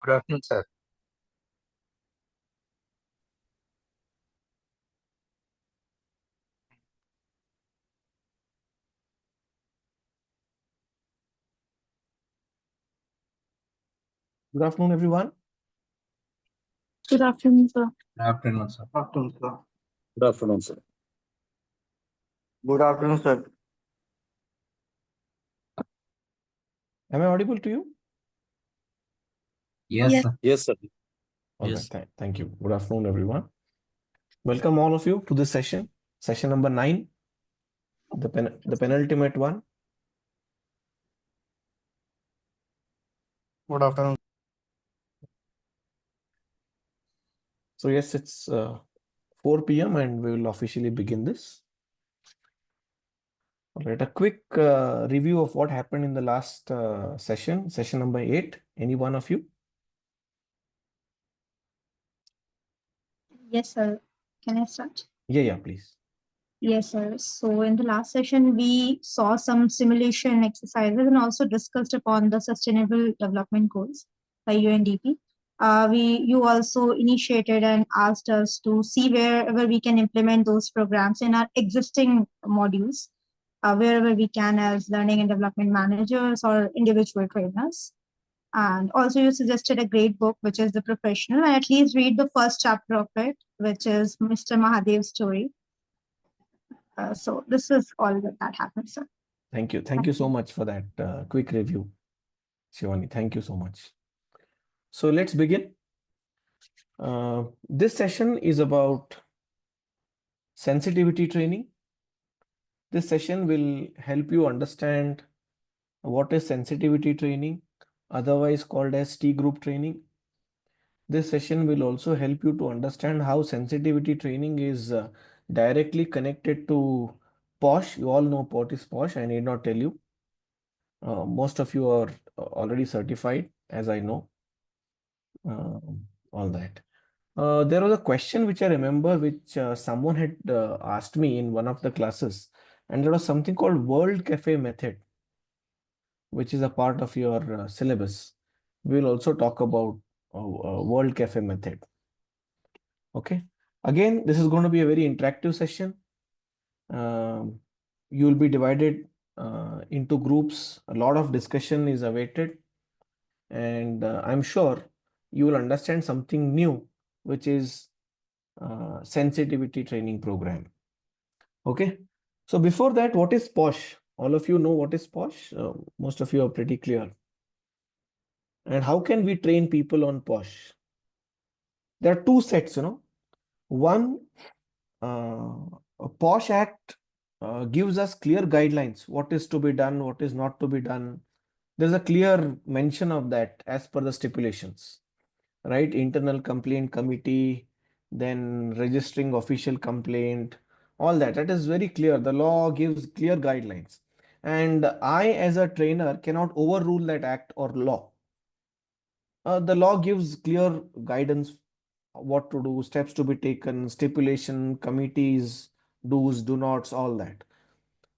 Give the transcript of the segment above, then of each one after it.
Good afternoon, sir. Good afternoon, everyone. Good afternoon, sir. Good afternoon, sir. Afternoon, sir. Good afternoon, sir. Good afternoon, sir. Am I audible to you? Yes, Yes. sir. Yes, sir. All Yes. right. Thank you. Good afternoon, everyone. Welcome all of you to this session number 9, the penultimate one. Good afternoon. So yes, it's 4 p.m. and we will officially begin this. All right. A quick review of what happened in the last session number 8. Any one of you? Yes, sir. Can I start? Yeah, please. Yes, sir. So in the last session, we saw some simulation exercises and also discussed upon the Sustainable Development Goals by UNDP. You also initiated and asked us to see wherever we can implement those programs in our existing modules, wherever we can as learning and development managers or individual trainers. And also, you suggested a great book, which is The Professional, and at least read the first chapter of it, which is Mr. Mahadev's story. So this is all that happened, sir. Thank you. Thank you so much for that quick review, Shivani. Thank you so much. So let's begin. This session is about sensitivity training. This session will help you understand what is sensitivity training, otherwise called as T group training. This session will also help you to understand how sensitivity training is directly connected to POSH. You all know what is POSH. I need not tell you. Most of you are already certified, as I know. All that. There was a question which I remember, which someone had asked me in one of the classes, and there was something called World Cafe method, which is a part of your syllabus. We will also talk about World Cafe method. Okay. Again, this is going to be a very interactive session. You will be divided into groups. A lot of discussion is awaited, and I'm sure you will understand something new, which is sensitivity training program. Okay. So before that, what is POSH? All of you know what is POSH. Most of you are pretty clear. And how can we train people on POSH? There are two sets, One, a POSH Act gives us clear guidelines, what is to be done, what is not to be done. There's a clear mention of that as per the stipulations, right? Internal Complaint Committee, then registering official complaint, all that. That is very clear. The law gives clear guidelines. And I, as a trainer, cannot overrule that act or law. The law gives clear guidance, what to do, steps to be taken, stipulation, committees, do's, do nots, all that.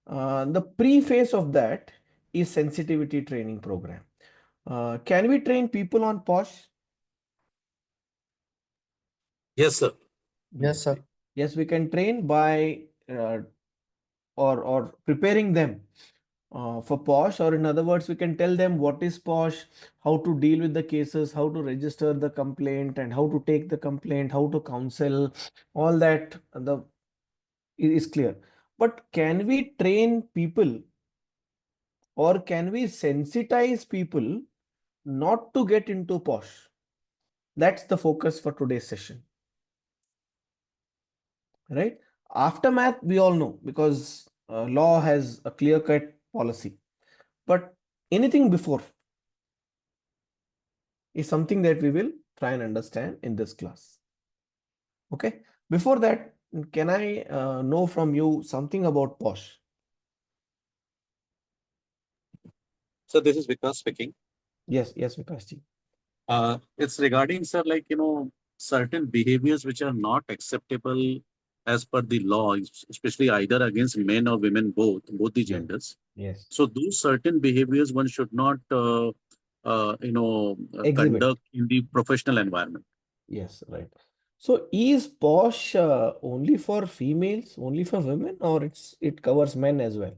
The preface of that is sensitivity training program. Can we train people on POSH? Yes, sir. Yes, sir. Yes, we can train by or preparing them for POSH, or in other words, we can tell them what is POSH, how to deal with the cases, how to register the complaint, and how to take the complaint, how to counsel, all that is clear. But can we train people, or can we sensitize people not to get into POSH? That's the focus for today's session. Right? Aftermath, we all know, because law has a clear-cut policy. But anything before is something that we will try and understand in this class. Okay. Before that, can I know from you something about POSH? So this is Vikas speaking. Yes, Vikas ji. It's regarding, sir, like, certain behaviors which are not acceptable as per the law, especially either against men or women, both the Yes. genders. Yes. So those certain behaviors one should not Exhibit. conduct in the professional environment. Yes, right. So is posh only for females, only for women, or it covers men as well?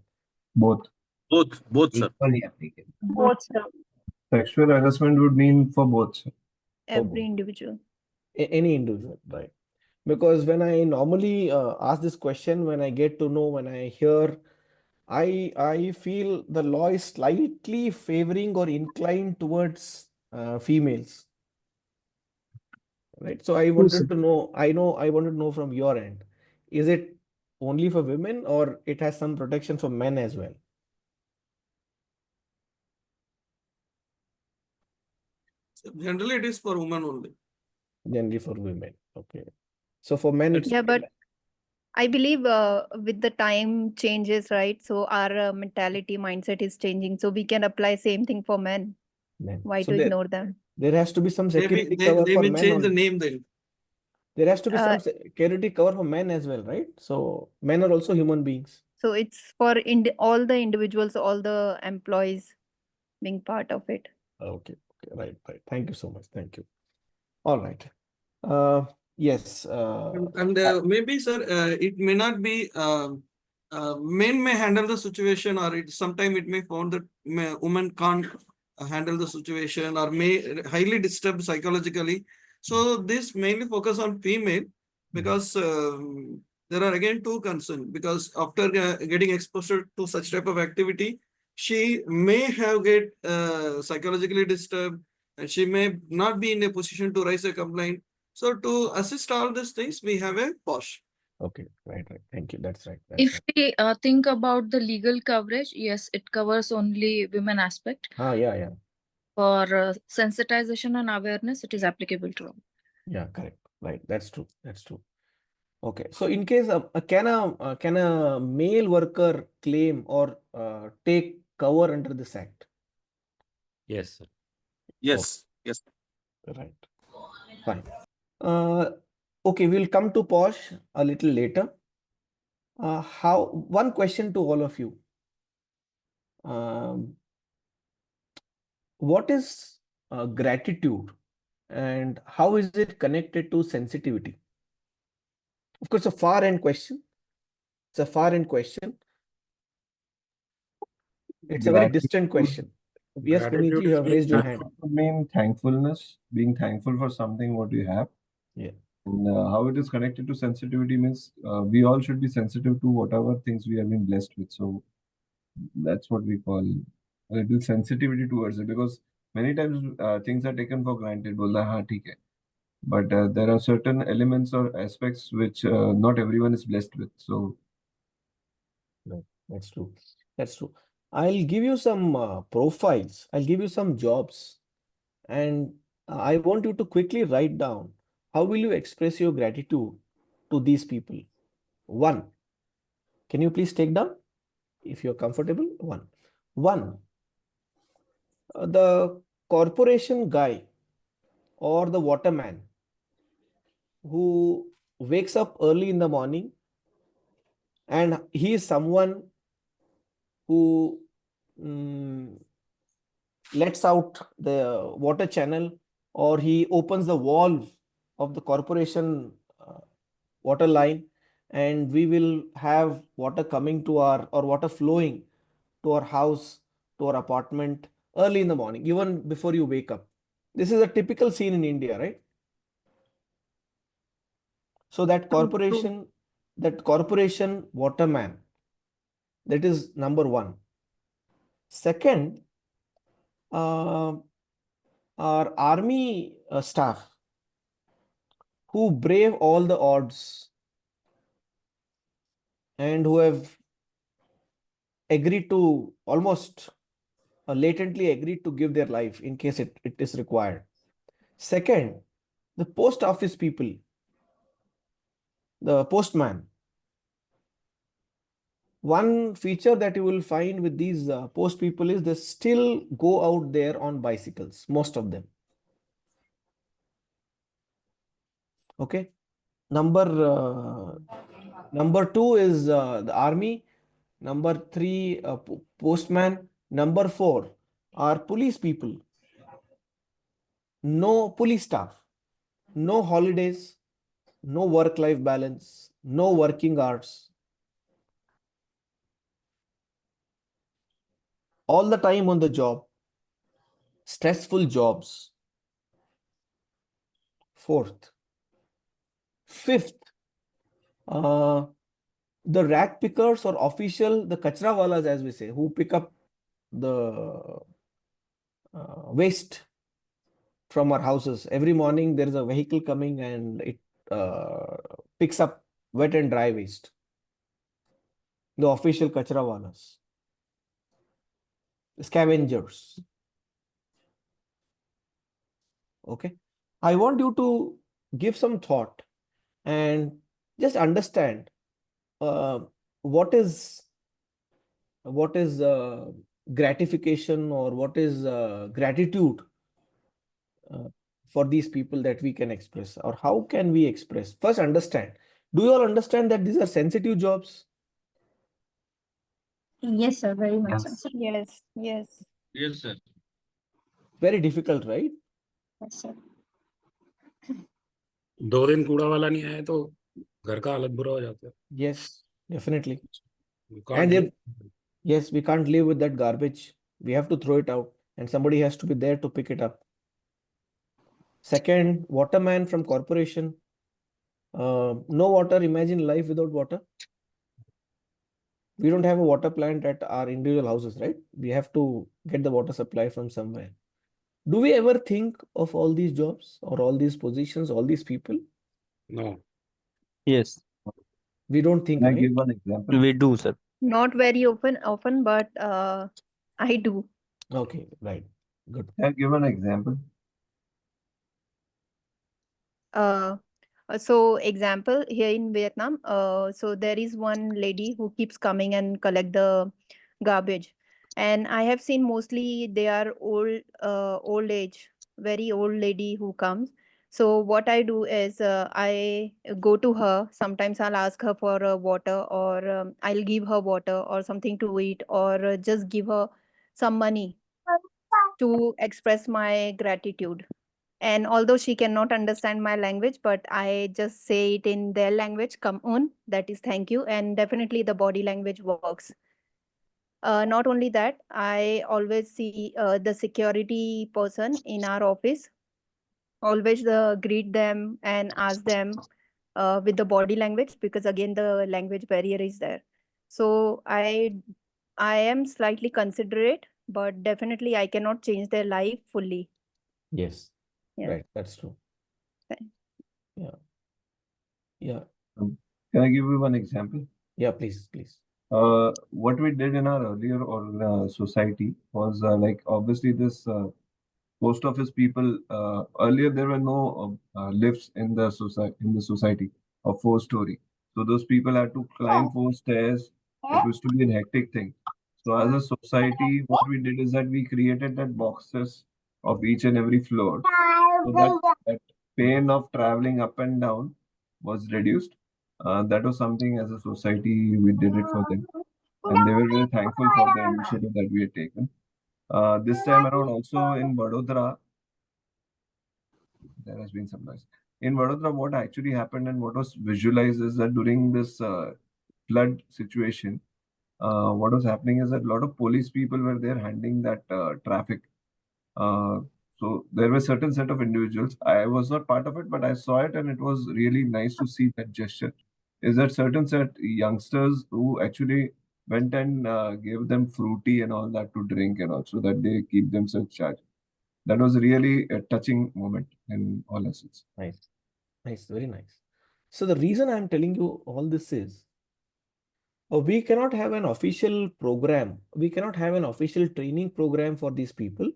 Both. Both, sir. Equally applicable. Both, sir. Sexual harassment would mean for both. Sir. Every individual. Any individual, right? Because when I normally ask this question, when I get to know, when I hear, I feel the law is slightly favoring or inclined towards females, right? So I wanted to know, I wanted to know from your end, is it only for women or it has some protection for men as well? Generally, it is for women only. Generally for women, okay. So for men, it's Yeah, but I believe with the time changes, right? So our mentality, mindset is changing. So we can apply same thing for men. men. Why So to ignore them? there has to be some Maybe security they, cover they for may men change the on. name then. There has to be some Uh, security cover for men as well, right? So men are also human beings. So it's for all the individuals, all the employees being part of it. Okay, right. Thank you so much. Thank you. All right. Uh, yes. And maybe, sir, it may not be men may handle the situation, or sometimes it may found that women can't handle the situation or may highly disturb psychologically. So this mainly focus on female because there are again two concerns, because after getting exposure to such type of activity, she may have get psychologically disturbed, and she may not be in a position to raise a complaint. So to assist all these things, we have a POSH. Okay, right. Thank you. That's right. If we think about the legal coverage, yes, it covers only women aspect. Yeah. For sensitization and awareness, it is applicable to all. Yeah, correct. Right. That's true. Okay. So in case can a male worker claim or take cover under this act? Yes, sir. Yes, yes. Right. Fine. Okay, we'll come to Posh a little later. One question to all of you. What is gratitude and how is it connected to sensitivity? Of course, a far end question. It's a far end question. It's a very distant question. Yes, Punitji, you have raised your hand. Mean thankfulness, being thankful for something what you have. Yeah. And how it is connected to sensitivity means we all should be sensitive to whatever things we have been blessed with. So that's what we call a little sensitivity towards it, because many times things are taken for granted. Bola, हाँ, ठीक है. But there are certain elements or aspects which not everyone is blessed with. So No, that's true. I'll give you some profiles. I'll give you some jobs, and I want you to quickly write down how will you express your gratitude to these people. One, can you please take down if you're comfortable? One, the corporation guy or the waterman who wakes up early in the morning, and he is someone who lets out the water channel, or he opens the valve of the corporation water line, and we will have water coming to our, or water flowing to our house, to our apartment early in the morning, even before you wake up. This is a typical scene in India, right? So that corporation waterman, that is number one. Second, our army staff who brave all the odds and who have agreed to, almost latently agreed to give their life in case it is required. Second, the post office people, the postman. One feature that you will find with these post people is they still go out there on bicycles, most of them. Okay. Number two is the army. Number three, postman. Number four are police people. no police staff, no holidays, no work-life balance, no working hours, all the time on the job, stressful jobs. Fourth. Fifth, the rag pickers or official, the kachra walas, as we say, who pick up the waste from our houses. Every morning there is a vehicle coming and it picks up wet and dry waste. The official kachra walas, scavengers. Okay. I want you to give some thought and just understand what is gratification or what is gratitude for these people that we can express, or how can we express? First, understand. Do you all understand that these are sensitive jobs? Yes, sir. Very much so. Yes. Yes, yes. Yes, sir. Very difficult, right? Yes, sir. 2 दिन कूड़ा वाला नहीं आया तो घर का हालत बुरा हो जाता है. Yes, definitely. You And can't if, yes, we can't live with that garbage. We have to throw it out, and somebody has to be there to pick it up. Second, waterman from corporation. No water. Imagine life without water. We don't have a water plant at our individual houses, right? We have to get the water supply from somewhere. Do we ever think of all these jobs or all these positions, all these people? No. Yes, We don't think, Can I right? give one example? we do, sir. Not very often, but I do. Okay, right. Good. Can I give an example? So example here in Vietnam, so there is one lady who keeps coming and collect the garbage, and I have seen mostly they are old age, very old lady who comes. So what I do is I go to her. Sometimes I'll ask her for water, or I'll give her water or something to eat, or just give her some money to express my gratitude. And although she cannot understand my language, but I just say it in their language, come on, that is thank you. And definitely the body language works. Not only that, I always see the security person in our office, always greet them and ask them with the body language, because again, the language barrier is there. So I am slightly considerate, but definitely I cannot change their life fully. Yes, Yeah. right. That's true. Thank- Yeah. Yeah. Can I give you one example? Yeah, please, please. What we did in our earlier society was like obviously this post office people. Earlier there were no lifts in the society of 4 story, so those people had to climb 4 stairs. It used to be a hectic thing. So as a society, what we did is that we created that boxes of each and every floor, so that pain of traveling up and down was reduced. That was something as a society we did it for them, and they were very thankful for the initiative that we had taken. This time around, also in Vadodara, there has been some noise. In Vadodara, what actually happened and what was visualized is that during this flood situation, what was happening is that a lot of police people were there handling that traffic. Uh, so there were certain set of individuals. I was not part of it, but I saw it, and it was really nice to see that gesture. Is that certain set youngsters who actually went and gave them fruity and all that to drink, and also that they keep themselves charged. That was really a touching moment in all essence. Nice. Nice. Very nice. So the reason I'm telling you all this is we cannot have an official program. We cannot have an official training program for these people.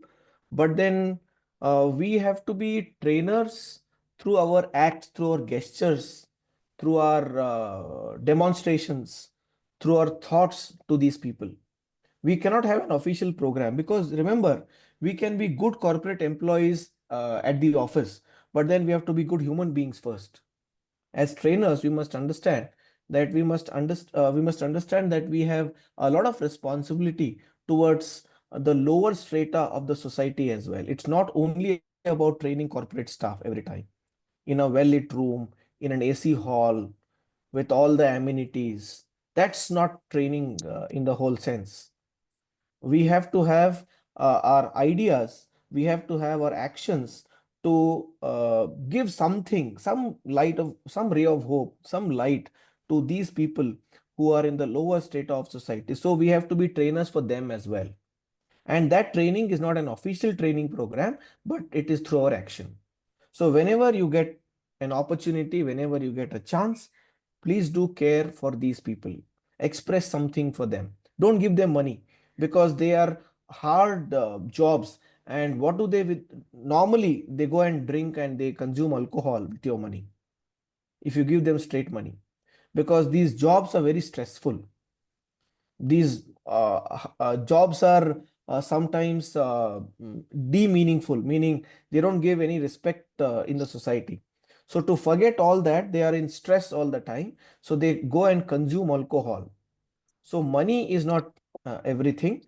But then we have to be trainers through our acts, through our gestures, through our demonstrations, through our thoughts to these people. We cannot have an official program, because remember, we can be good corporate employees at the office, but then we have to be good human beings first. As trainers, we must understand that we must understand that we have a lot of responsibility towards the lower strata of the society as well. It's not only about training corporate staff every time in a well-lit room, in an AC hall, with all the amenities. That's not training in the whole sense. We have to have our ideas, we have to have our actions to give something, some ray of hope, some light to these people who are in the lower state of society. So we have to be trainers for them as well. And that training is not an official training program, but it is through our action. So whenever you get an opportunity, whenever you get a chance, please do care for these people. Express something for them. Don't give them money, because they are hard jobs. And what do they with? Normally, they go and drink and they consume alcohol with your money if you give them straight money, because these jobs are very stressful. These jobs are sometimes de-meaningful, meaning they don't give any respect in the society. So to forget all that, they are in stress all the time, so they go and consume alcohol. So money is not everything.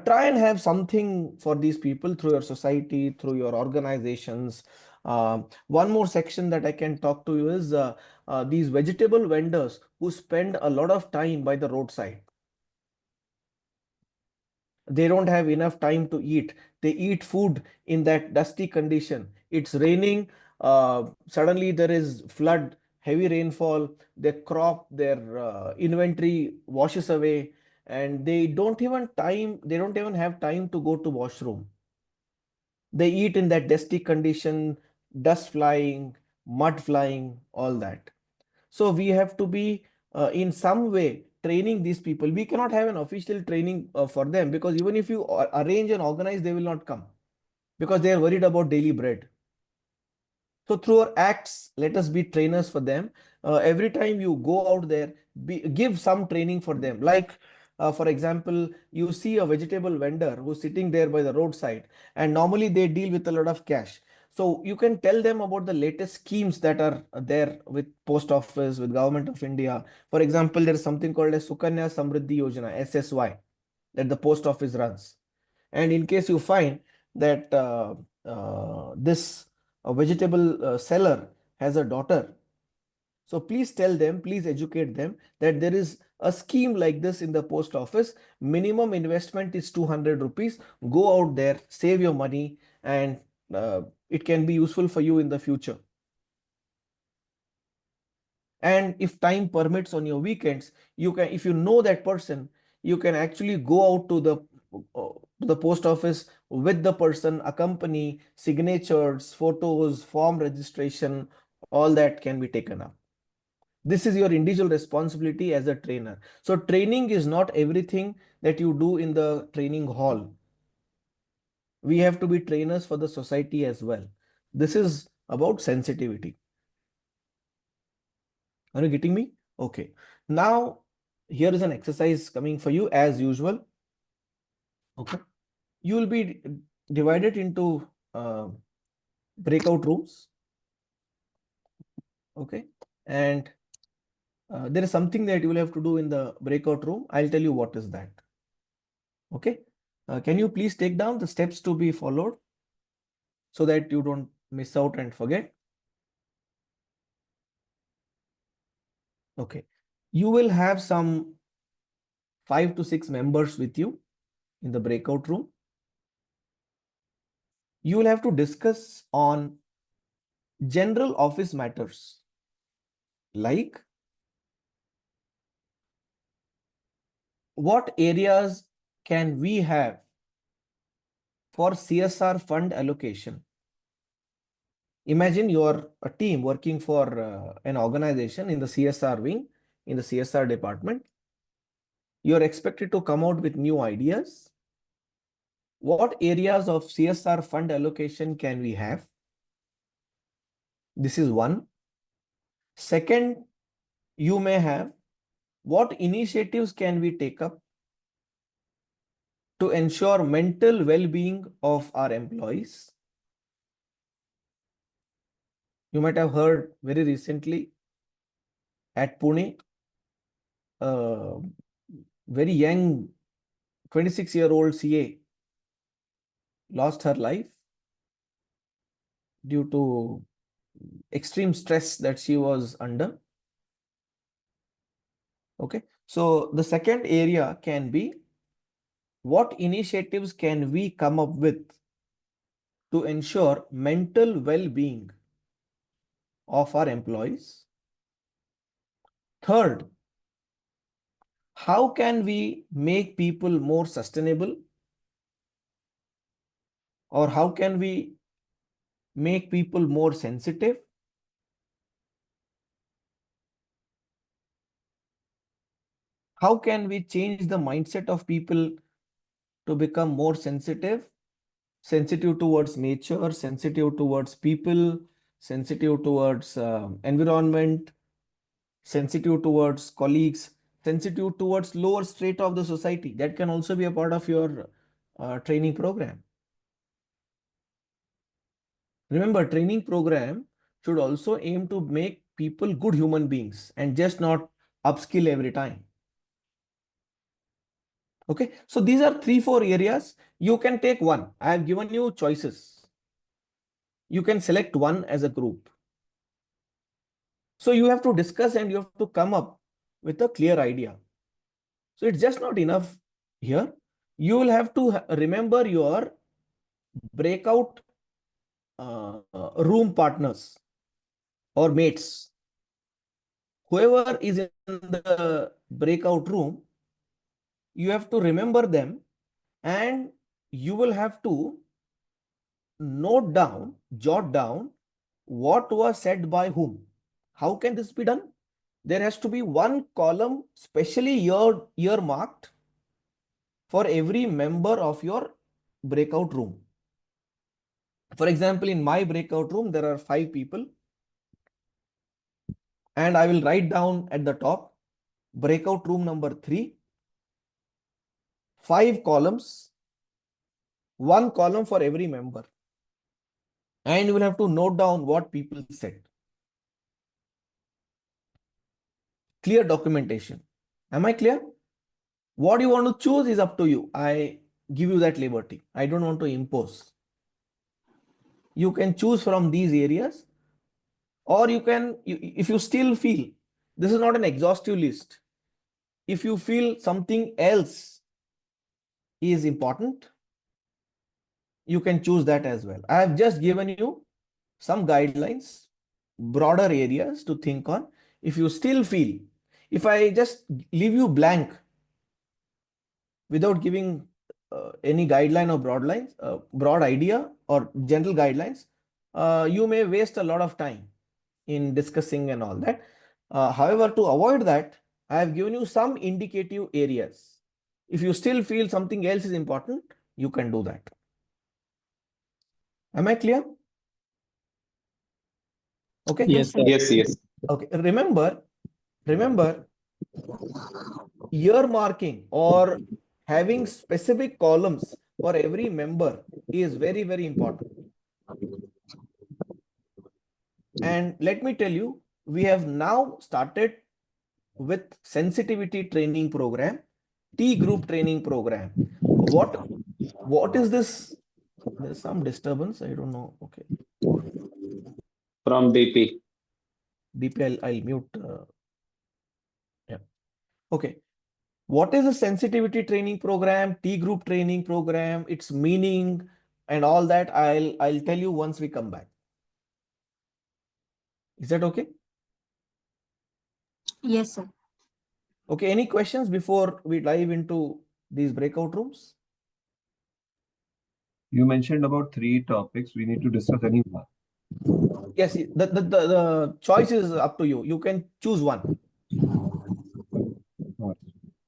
Try and have something for these people through your society, through your organizations. One more section that I can talk to you is these vegetable vendors who spend a lot of time by the roadside. They don't have enough time to eat. They eat food in that dusty condition. It's raining, suddenly there is flood, heavy rainfall, their crop, their inventory washes away, and they don't even have time to go to washroom. They eat in that dusty condition, dust flying, mud flying, all that. So we have to be in some way training these people. We cannot have an official training for them, because even if you arrange and organize, they will not come, because they are worried about daily bread. So through our acts, let us be trainers for them. Every time you go out there, give some training for them. Like, for example, you see a vegetable vendor who's sitting there by the roadside, and normally they deal with a lot of cash. So you can tell them about the latest schemes that are there with Post Office, with Government of India. For example, there is something called as Sukanya Samriddhi Yojana, SSY, that the Post Office runs. And in case you find that this vegetable seller has a daughter, so please tell them, please educate them that there is a scheme like this in the post office. Minimum investment is 200 rupees. Go out there, save your money, and it can be useful for you in the future. And if time permits on your weekends, you can, if you know that person, you can actually go out to the post office with the person, accompany, signatures, photos, form registration, all that can be taken up. This is your individual responsibility as a trainer. So training is not everything that you do in the training hall. We have to be trainers for the society as well. This is about sensitivity. Are you getting me? Okay. Now, here is an exercise coming for you as usual. Okay. You will be divided into breakout rooms. Okay. And there is something that you will have to do in the breakout room. I'll tell you what is that. Okay. Can you please take down the steps to be followed so that you don't miss out and forget? Okay. You will have some 5 to 6 members with you in the breakout room. You will have to discuss on general office matters like what areas can we have for CSR fund allocation. Imagine you're a team working for an organization in the CSR wing, in the CSR department. You're expected to come out with new ideas. What areas of CSR fund allocation can we have? This is one. Second, you may have what initiatives can we take up to ensure mental well-being of our employees. You might have heard very recently at Pune, a very young 26-year-old CA lost her life. due to extreme stress that she was under. Okay, so the second area can be, what initiatives can we come up with to ensure mental well-being of our employees? Third, how can we make people more sustainable, or how can we make people more sensitive? How can we change the mindset of people to become more sensitive towards nature, sensitive towards people, sensitive towards environment, sensitive towards colleagues, sensitive towards lower strata of the society? That can also be a part of your training program. Remember, training program should also aim to make people good human beings and just not upskill every time. Okay, so these are 3-4 areas. You can take one. I have given you choices. You can select one as a group. So you have to discuss and you have to come up with a clear idea. So it's just not enough here. You will have to remember your breakout room partners or mates. Whoever is in the breakout room, you have to remember them, and you will have to jot down what was said by whom. How can this be done? There has to be one column specially earmarked for every member of your breakout room. For example, in my breakout room, there are 5 people, and I will write down at the top, breakout room number 3, 5 columns, 1 column for every member. And you will have to note down what people said. Clear documentation. Am I clear? What you want to choose is up to you. I give you that liberty. I don't want to impose. You can choose from these areas, or you can, if you still feel this is not an exhaustive list, if you feel something else is important, you can choose that as well. I have just given you some guidelines, broader areas to think on. If you still feel, if I just leave you blank without giving any guideline or broad idea or general guidelines, you may waste a lot of time in discussing and all that. However, to avoid that, I have given you some indicative areas. If you still feel something else is important, you can do that. Am I clear? Okay. Yes, sir. Yes. Okay. Remember, earmarking or having specific columns for every member is very, very important. And let me tell you, we have now started with sensitivity training program, T group training program. What is this? There's some disturbance. I don't know. Okay. From BP. DP, I'll mute. Yeah. Okay. What is a sensitivity training program, T group training program, its meaning and all that? I'll tell you once we come back. Is that okay? Yes, sir. Okay. Any questions before we dive into these breakout rooms? You mentioned about 3 topics. We need to discuss any one. Yes, the choice is up to you. You can choose one.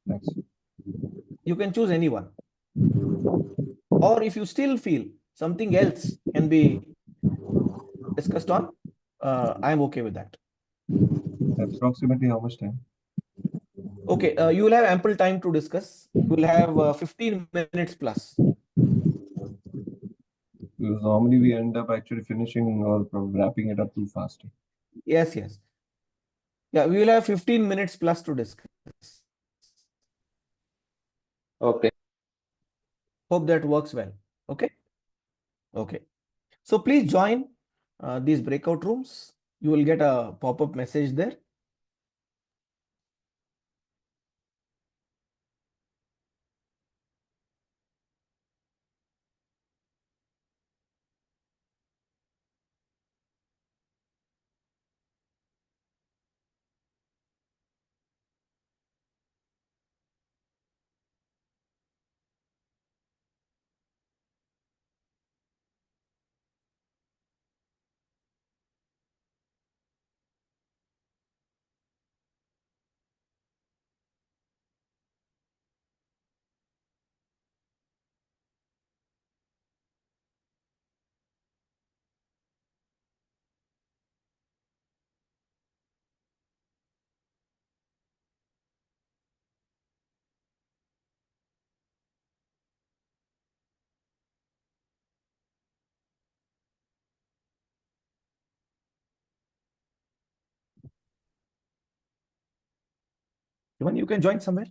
Thanks. You can choose any one. Or if you still feel something else can be discussed on, I'm okay with that. Approximately how much time? Okay, you will have ample time to discuss. You will have 15 minutes plus. Because normally we end up actually finishing or wrapping it up too fast. Yes. Yeah, we will have 15 minutes plus to discuss. Okay. Hope that works well. Okay. Okay. So please join these breakout rooms. You will get a pop-up message there. Even you can join somewhere.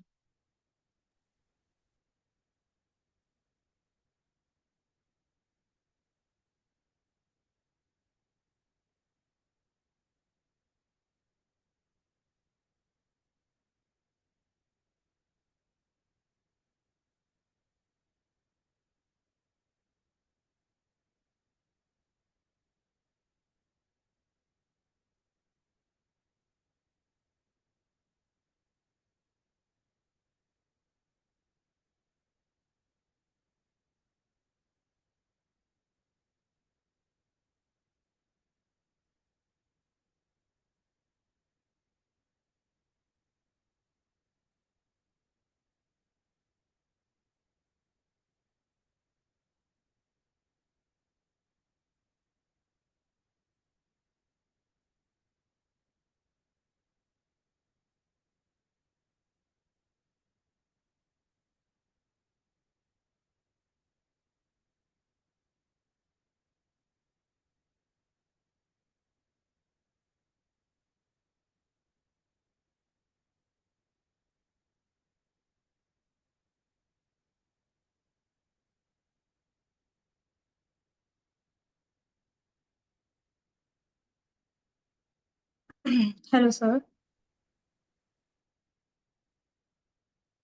Hello, sir.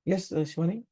Yes, Shivani.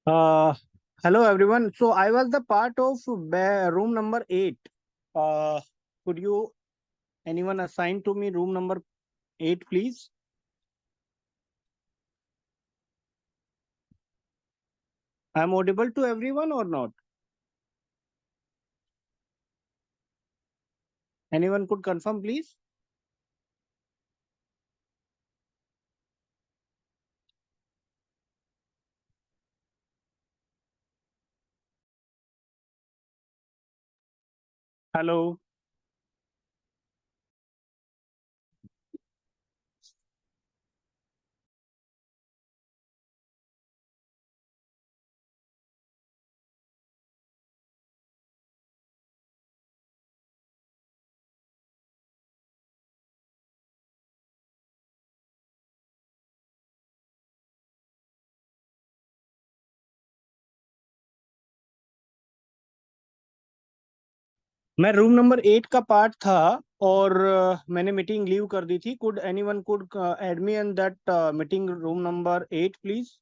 Uh, Hello everyone. So I was the part of room number 8. Uh, could you anyone assign to me room number 8, please? I'm audible to everyone or not? Anyone could confirm, please? Hello. मैं room number 8 का part था और मैंने meeting leave कर दी थी. Could anyone could add me in that meeting room number 8, please?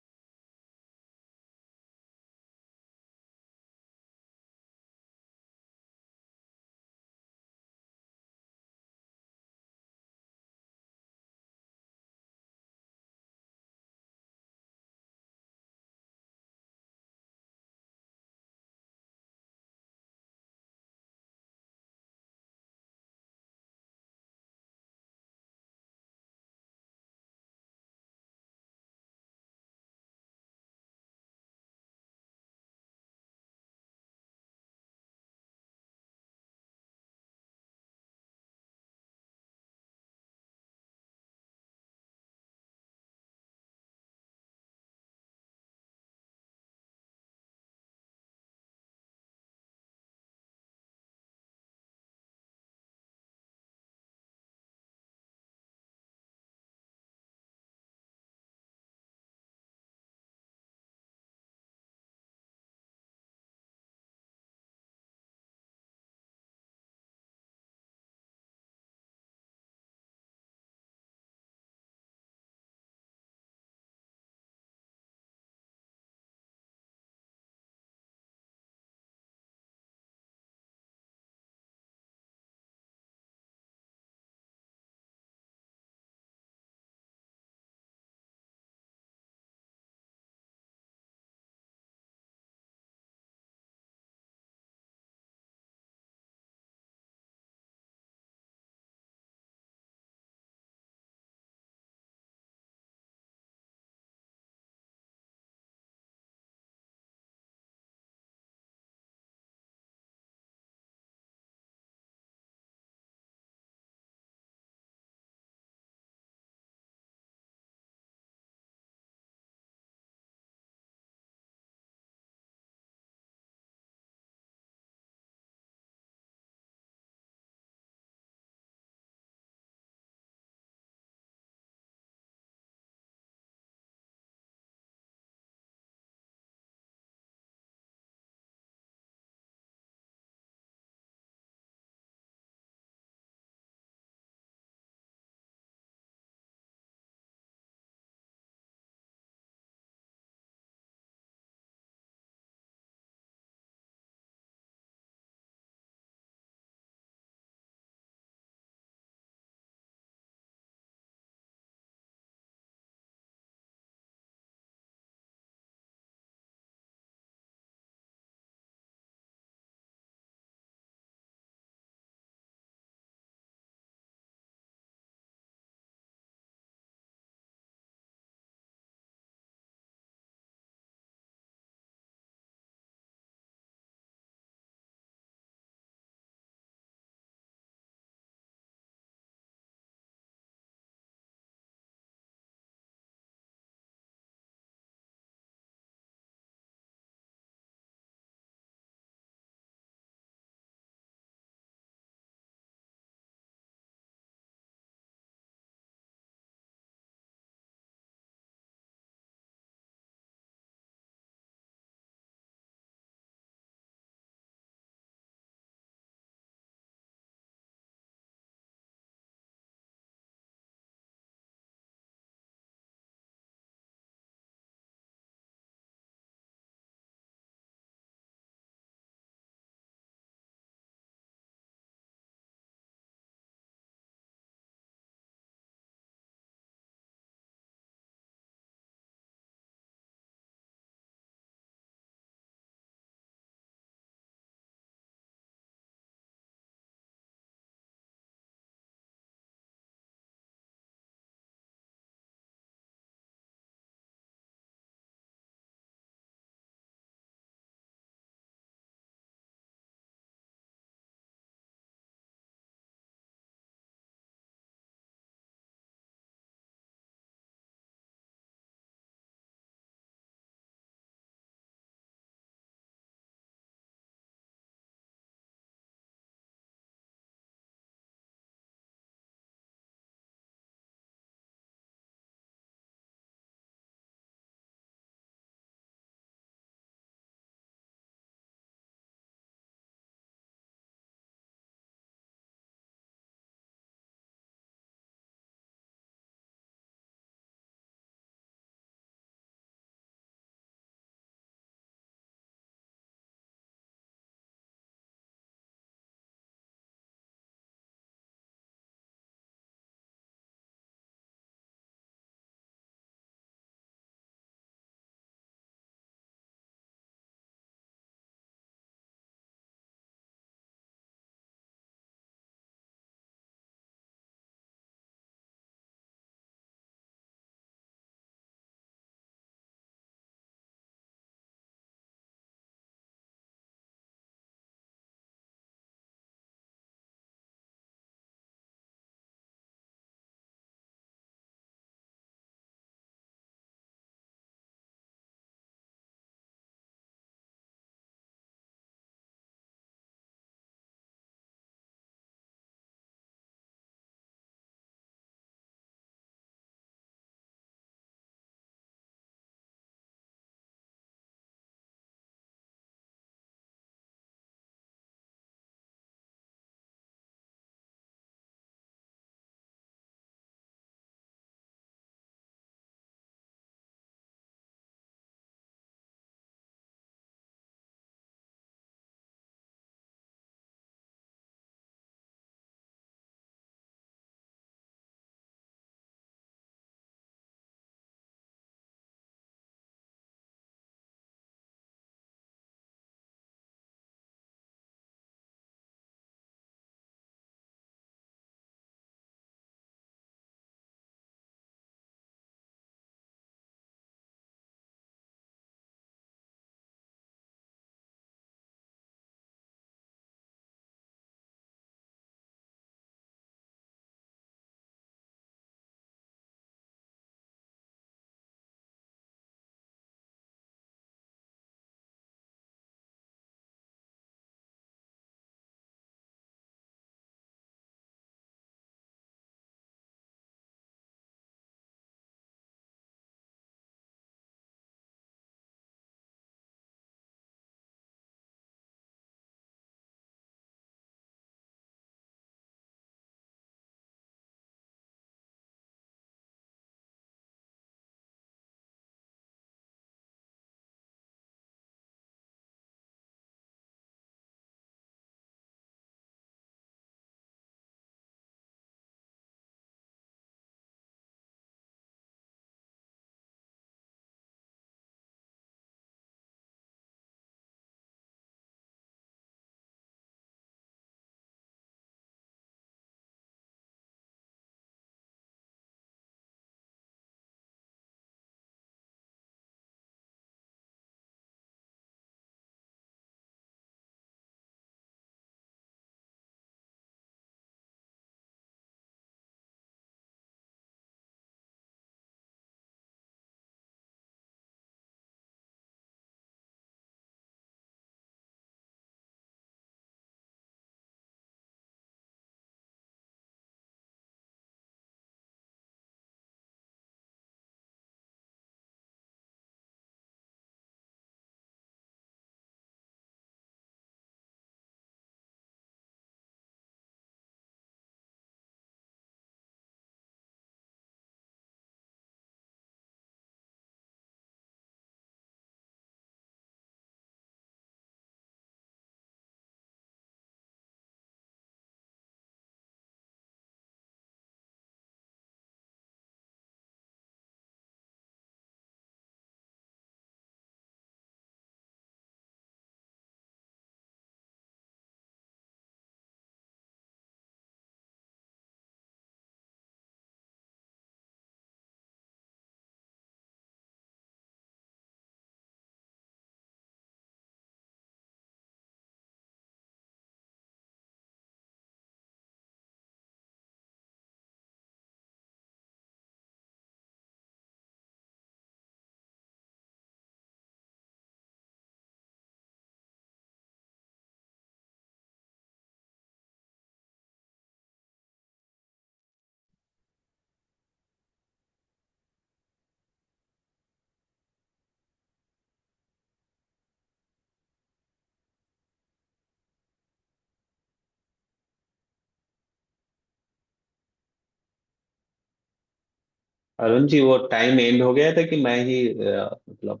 Arun ji वो time and हो गया था कि मैं ही मतलब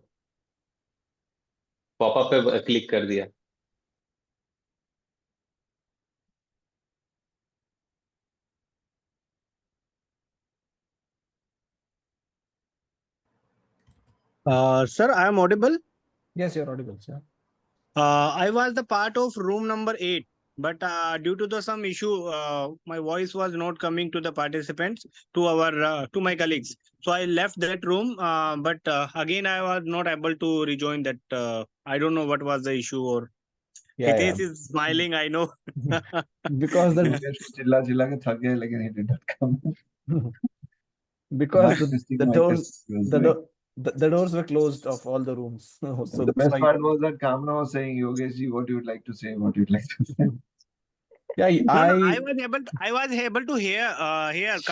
पॉपअप पे क्लिक कर दिया? Sir, I am audible. Yes, you're audible, sir. I was the part of room number 8, but due to some issue, my voice was not coming to the participants, to my colleagues. So I left that room, but again I was not able to rejoin that. I don't know what was the issue. Or Yeah, Hitesh is smiling. I know. because the चिल्ला चिल्ला के थक गए लेकिन he did not come. because Not missing the my doors test. He was the, like, the doors were closed of all the rooms. and So the that's best why. part was that Kamna was saying, Yogesh ji, what you would like to say, what you would like to say. Yeah, No, I I was able to hear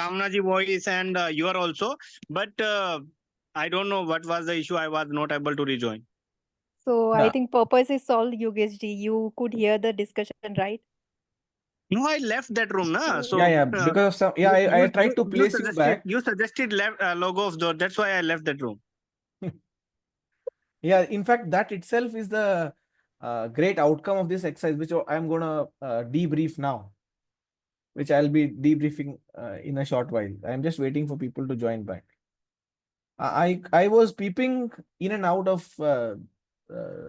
Kamna ji voice and you are also, but I don't know what was the issue. I was not able to rejoin. So I yeah, think purpose is solved, Yogesh ji. You could hear the discussion, right? No, I left that room, na. So yeah, because of some, yeah, I tried to place you back. you suggested left logo of door. That's why I left that room. Yeah, in fact, that itself is the great outcome of this exercise, which I'm gonna debrief now, which I'll be debriefing in a short while. I'm just waiting for people to join back. I was peeping in and out of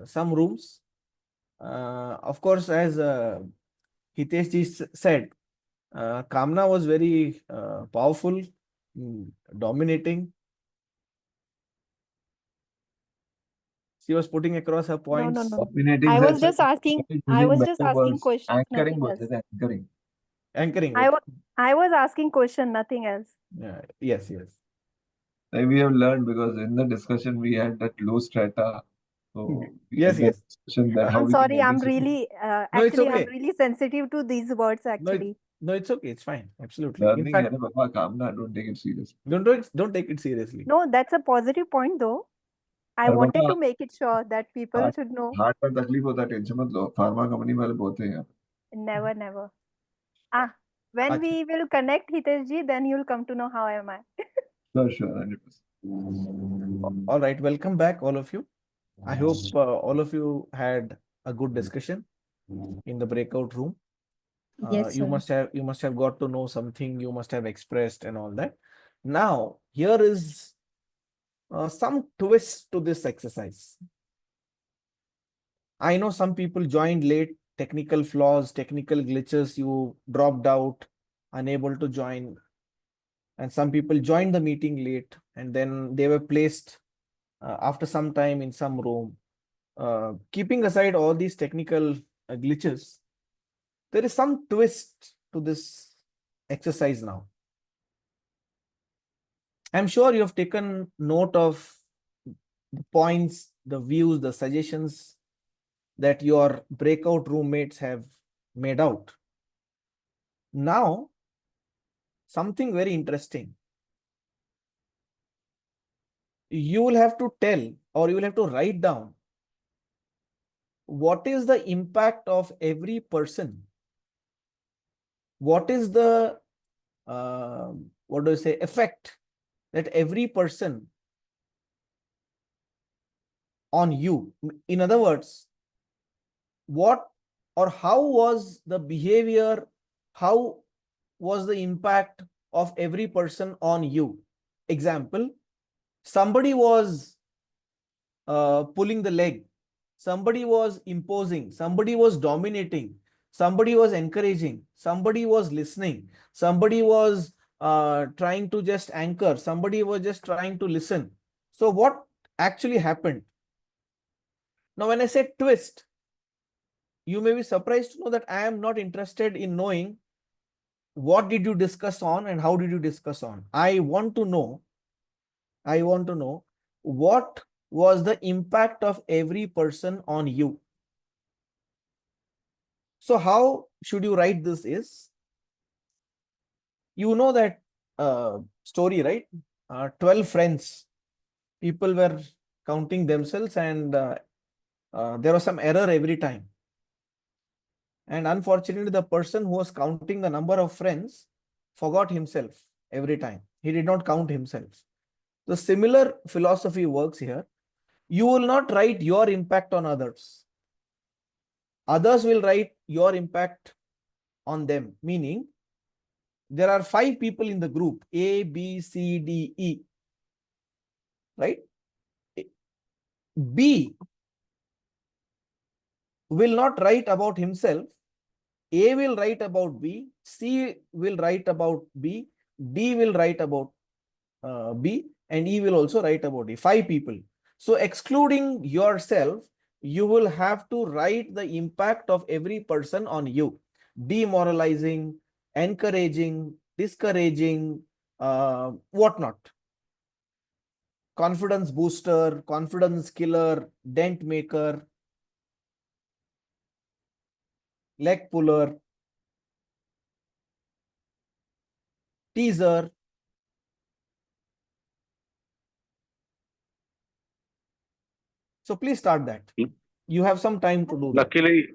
some rooms. Of course, as Hitesh ji said, Kamna was very powerful, dominating. She was putting across her No, points. no. Dominating I was sense just asking. I using was just asking metaphors. question, Anchoring nothing bolte else. the anchoring. Anchoring. I Okay. was I was asking question, nothing else. Yes, yes. Like we have learned because in the discussion we had that low strata. So we Yes, had that yes. discussion that how I'm we can sorry. I'm anticipate. really No, it's actually I'm okay. really sensitive to these words No, actually. no, it's okay. It's fine. Absolutely. In Learning fact, है ना बाबा Kamna, don't take it seriously. don't take it seriously. No, that's a positive point though. I और wanted Baba to make it sure that people heart should know. Heart पर तकलीफ होता है tension मत लो pharma company वाले बोलते हैं यार. Never, never. When Acha. we will connect Hitesh ji, then you'll come to know how am I. Sure 100%. All right. Welcome back, all of you. I hope all of you had a good discussion in the breakout room. Yes, You sir. must have got to know something. You must have expressed and all that. Now, here is some twist to this exercise. I know some people joined late, technical flaws, technical glitches, you dropped out, unable to join. And some people joined the meeting late and then they were placed after some time in some room. Keeping aside all these technical glitches, there is some twist to this exercise now. I'm sure you have taken note of the points, the views, the suggestions that your breakout roommates have made out. Now, something very interesting. You will have to tell or you will have to write down what is the impact of every person. What is the, effect that every person on you? In other words, what or how was the behavior, how was the impact of every person on you? Example, somebody was pulling the leg, somebody was imposing, somebody was dominating, somebody was encouraging, somebody was listening, somebody was trying to just anchor, somebody was just trying to listen. So what actually happened? Now, when I say twist, you may be surprised to know that I am not interested in knowing what did you discuss on and how did you discuss on. I want to know what was the impact of every person on you. So how should you write this is, you know that story, right? 12 friends, people were counting themselves and there was some error every time. And unfortunately, the person who was counting the number of friends forgot himself every time. He did not count himself. The similar philosophy works here. You will not write your impact on others. Others will write your impact on them, meaning there are 5 people in the group, A, B, C, D, E, right? B will not write about himself. A will write about B, C will write about B, D will write about B, and E will also write about E. 5 people. So excluding yourself, you will have to write the impact of every person on you. Demoralizing, encouraging, discouraging, whatnot. Confidence booster, confidence killer, dent maker, leg puller, teaser. So please start that. You have some time to do that. Luckily,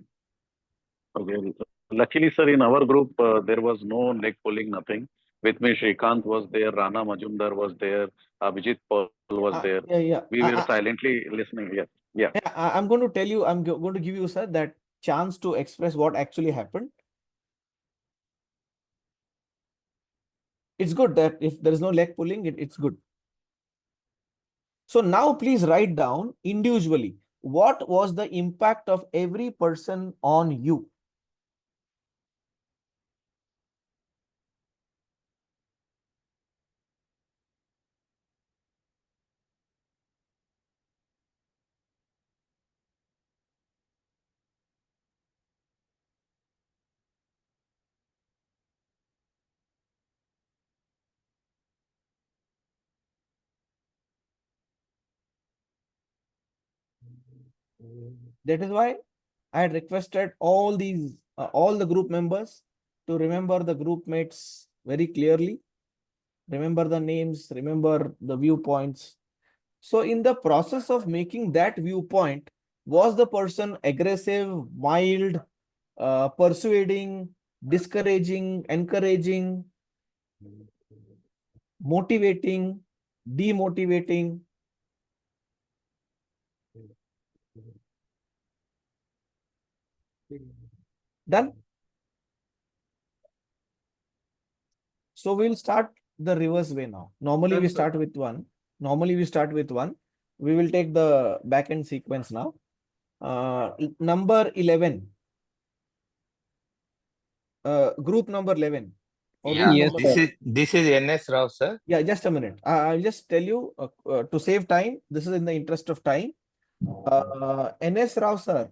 okay. Luckily, sir, in our group, there was no leg pulling, nothing. With me, Shrikant was there, Rana Majumdar was there, Abhijit Paul was there. Yeah. We were silently listening. Yeah. Yeah. I'm going to tell you, I'm going to give you, sir, that chance to express what actually happened. It's good that if there is no leg pulling, it's good. So now please write down individually, what was the impact of every person on you? That is why I had requested all the group members to remember the group mates very clearly. Remember the names, remember the viewpoints. So in the process of making that viewpoint, was the person aggressive, mild, persuading, discouraging, encouraging, motivating, demotivating? Done? So we'll start the reverse way now. Normally we start with one. We will take the back end sequence now. Number 11. Group number 11. Or room Yes, number this is NS Rao, sir. Yeah, just a minute. I'll just tell you to save time. This is in the interest of time. NS Rao, sir.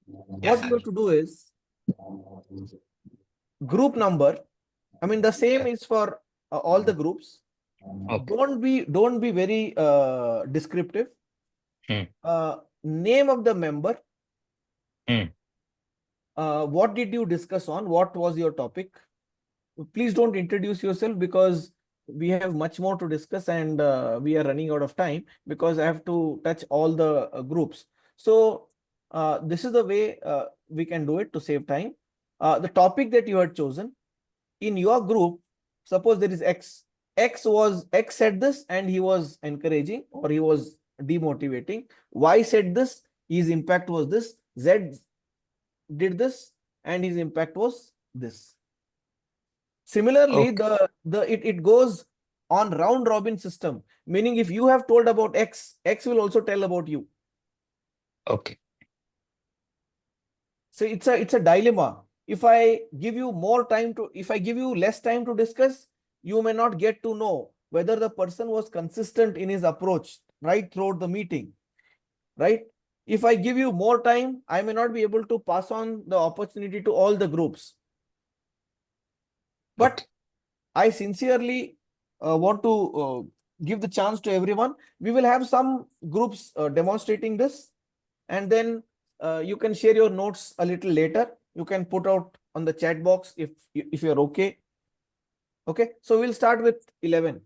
What you have to do is group number. I mean, the same is for all the groups. Okay. Don't be very descriptive. Name of the member. What did you discuss on? What was your topic? Please don't introduce yourself because we have much more to discuss and we are running out of time because I have to touch all the groups. So this is the way we can do it to save time. The topic that you had chosen in your group, suppose there is X. X said this and he was encouraging or he was demotivating. Y said this, his impact was this. Z did this and his impact was this. Similarly, it goes on round robin system, meaning if you have told about X, X will also tell about you. Okay. So it's a dilemma. If I give you less time to discuss, you may not get to know whether the person was consistent in his approach right throughout the meeting, right? If I give you more time, I may not be able to pass on the opportunity to all the groups. But I sincerely want to give the chance to everyone. We will have some groups demonstrating this, and then you can share your notes a little later. You can put out on the chat box if you're okay. Okay, so we'll start with 11.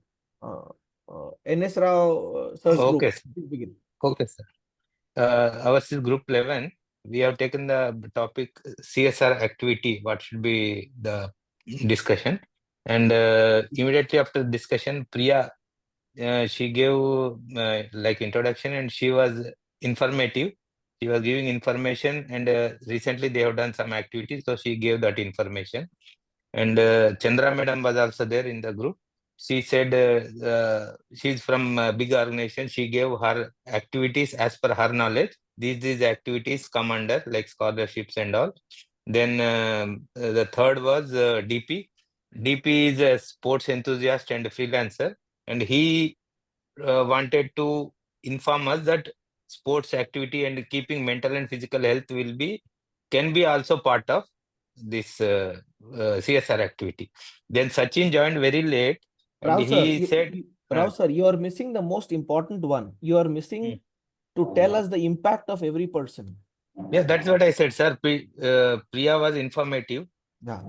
NS Rao sir's group. Okay. Please begin. Okay, sir. Ours is group 11. We have taken the topic CSR activity. What should be the discussion? And immediately after the discussion, Priya she gave like introduction, and she was informative. She was giving information, and recently they have done some activities, so she gave that information. And Chandra madam was also there in the group. She said she's from a big organization. She gave her activities as per her knowledge. These activities come under like scholarships and all. Then the third was DP. DP is a sports enthusiast and freelancer, and he wanted to inform us that sports activity and keeping mental and physical health can be also part of this CSR activity. Then Sachin joined very late, and Rao sir, he said, Rao sir, you are missing the most important one. You are missing to tell us the impact of every person. yeah, that's what I said, sir. Priya was informative, Yeah.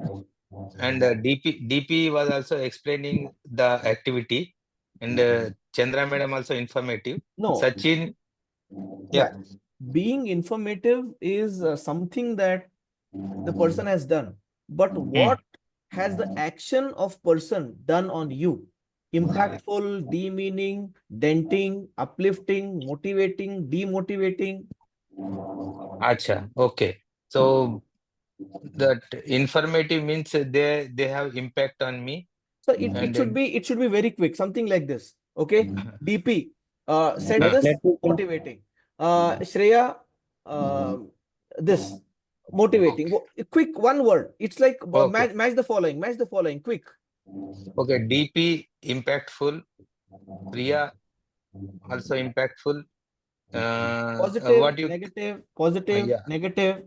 and DP was also explaining the activity, and Chandra madam also informative. No. Sachin, Yeah. Being informative is something that the person has done, but what has the action of person done on you? Impactful, demeaning, denting, uplifting, motivating, demotivating. Acha, okay. So that informative means they have impact on me. So it should be very quick, something like this. Okay. DP said this motivating. Shreya this motivating. Quick, one word. It's like match the following. Match the following. Quick. Okay. DP impactful. Priya also impactful. Positive, negative, positive, negative.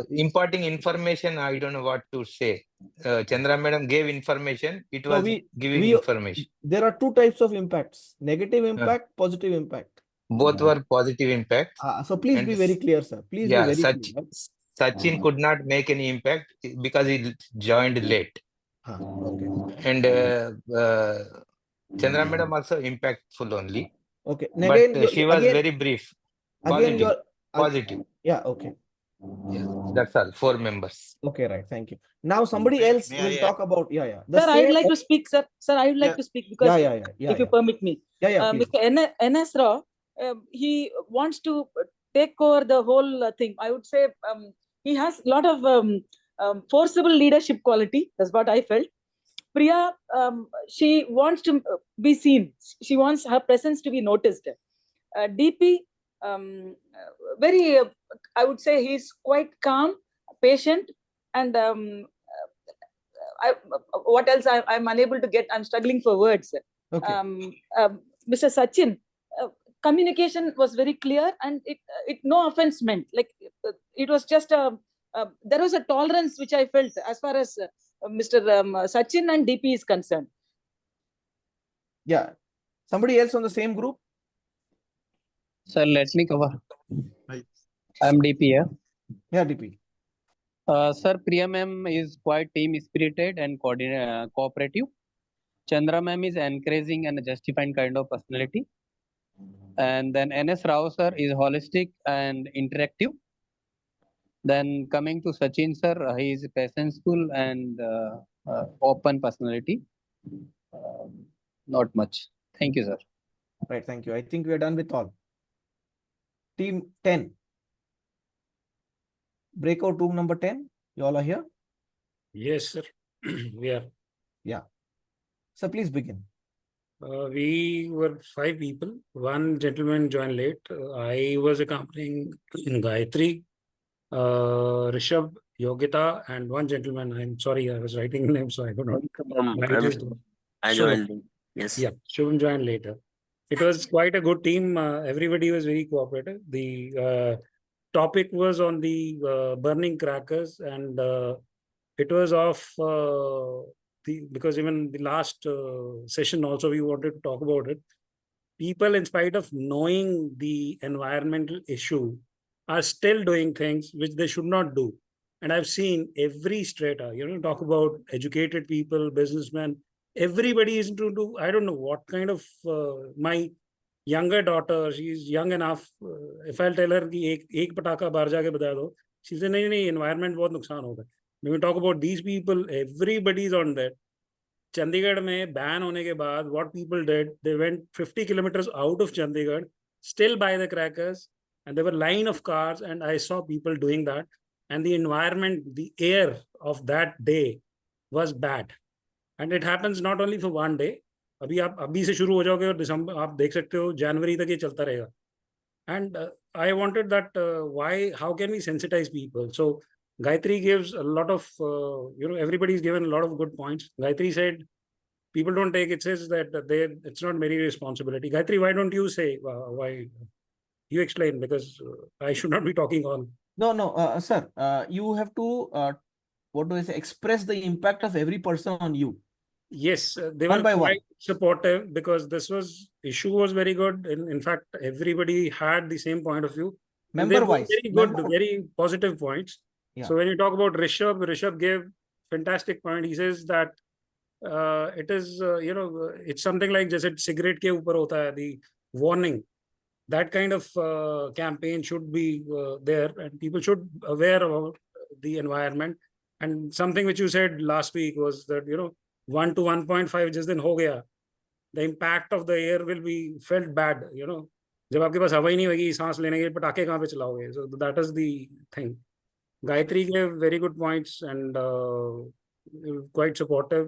Imparting information, I don't know what to say. Chandra madam gave information. It was giving information. There are two types of impacts: negative impact, positive impact. Both were positive impact. So please be very clear, sir. Please be very clear. Sachin could not make any impact because he joined late. Okay. And Chandra madam also impactful only. Okay. But she was very brief. Positive. Positive. Yeah. Okay. Yeah. That's all. 4 members. Okay. Right. Thank you. Now somebody else will talk about. Yeah. Sir, I would like to speak, sir. Sir, I would like to speak because if you permit me. Mr. N.S. Rao, he wants to take over the whole thing. I would say he has a lot of forcible leadership quality. That's what I felt. Priya, she wants to be seen. She wants her presence to be noticed. DP, very, I would say he's quite calm, patient, and what else I'm unable to get. I'm struggling for words. Okay. Mr. Sachin, communication was very clear, and it no offense meant. Like it was just there was a tolerance which I felt as far as Mr. Sachin and DP is concerned. Yeah. Somebody else on the same group? Sir, let me cover. I'm DP here. Yeah, DP. Sir, Priya ma'am is quite team spirited and cooperative. Chandra ma'am is encouraging and justifying kind of personality. And then N.S. Rao sir is holistic and interactive. Then coming to Sachin sir, he is patientful and open personality. Not much. Thank you, sir. Right, thank you. I think we are done with all. Team 10. Breakout room number 10. You all are here? Yes, sir. We are. Yeah. So please begin. We were 5 people. One gentleman joined late. I was accompanying Gayatri, Rishabh, Yogita, and one gentleman. I'm sorry, I was writing names, so I could not. I joined. Yes. Yeah, Shubham joined later. It was quite a good team. Everybody was very cooperative. The topic was on the burning crackers, and it was because even the last session also we wanted to talk about it. People, in spite of knowing the environmental issue, are still doing things which they should not do. And I've seen every strata, talk about educated people, businessmen, everybody is into, I don't know what kind of, my younger daughter, she's young enough. If I'll tell her ki ek pataka baar jaake bataya do, she says, nahi, environment bahut nuksan hoga. When we talk about these people, everybody's on that. Chandigarh में ban होने के बाद, what people did, they went 50 kilometers out of Chandigarh, still buy the crackers, and there were line of cars, and I saw people doing that, and the environment, the air of that day was bad, and it happens not only for one day. अभी आप अभी से शुरू हो जाओगे और दिसंबर आप देख सकते हो जनवरी तक ये चलता रहेगा. And I wanted that how can we sensitize people? So Gayatri gives a lot of, everybody's given a lot of good points. Gayatri said, people don't take it, says that it's not very responsibility. Gayatri, why don't you say, why you explain, because I should not be talking on. No, sir, you have to, what do I say, express the impact of every person on you. Yes, they One were by one. quite supportive because issue was very good. In fact, everybody had the same point of view. And they Member gave wise. very good, very positive points. Yeah. So when you talk about Rishabh gave fantastic point. He says that it is, it's something like just cigarette ke upar hota hai, the warning. That kind of campaign should be there, and people should aware about the environment. And something which you said last week was that 1 to 1.5 जिस दिन हो गया, the impact of the air will be felt bad. जब आपके पास हवा ही नहीं होगी सांस लेने के, पटाखे कहाँ पे चलाओगे? So that is the thing. Gayatri gave very good points and quite supportive.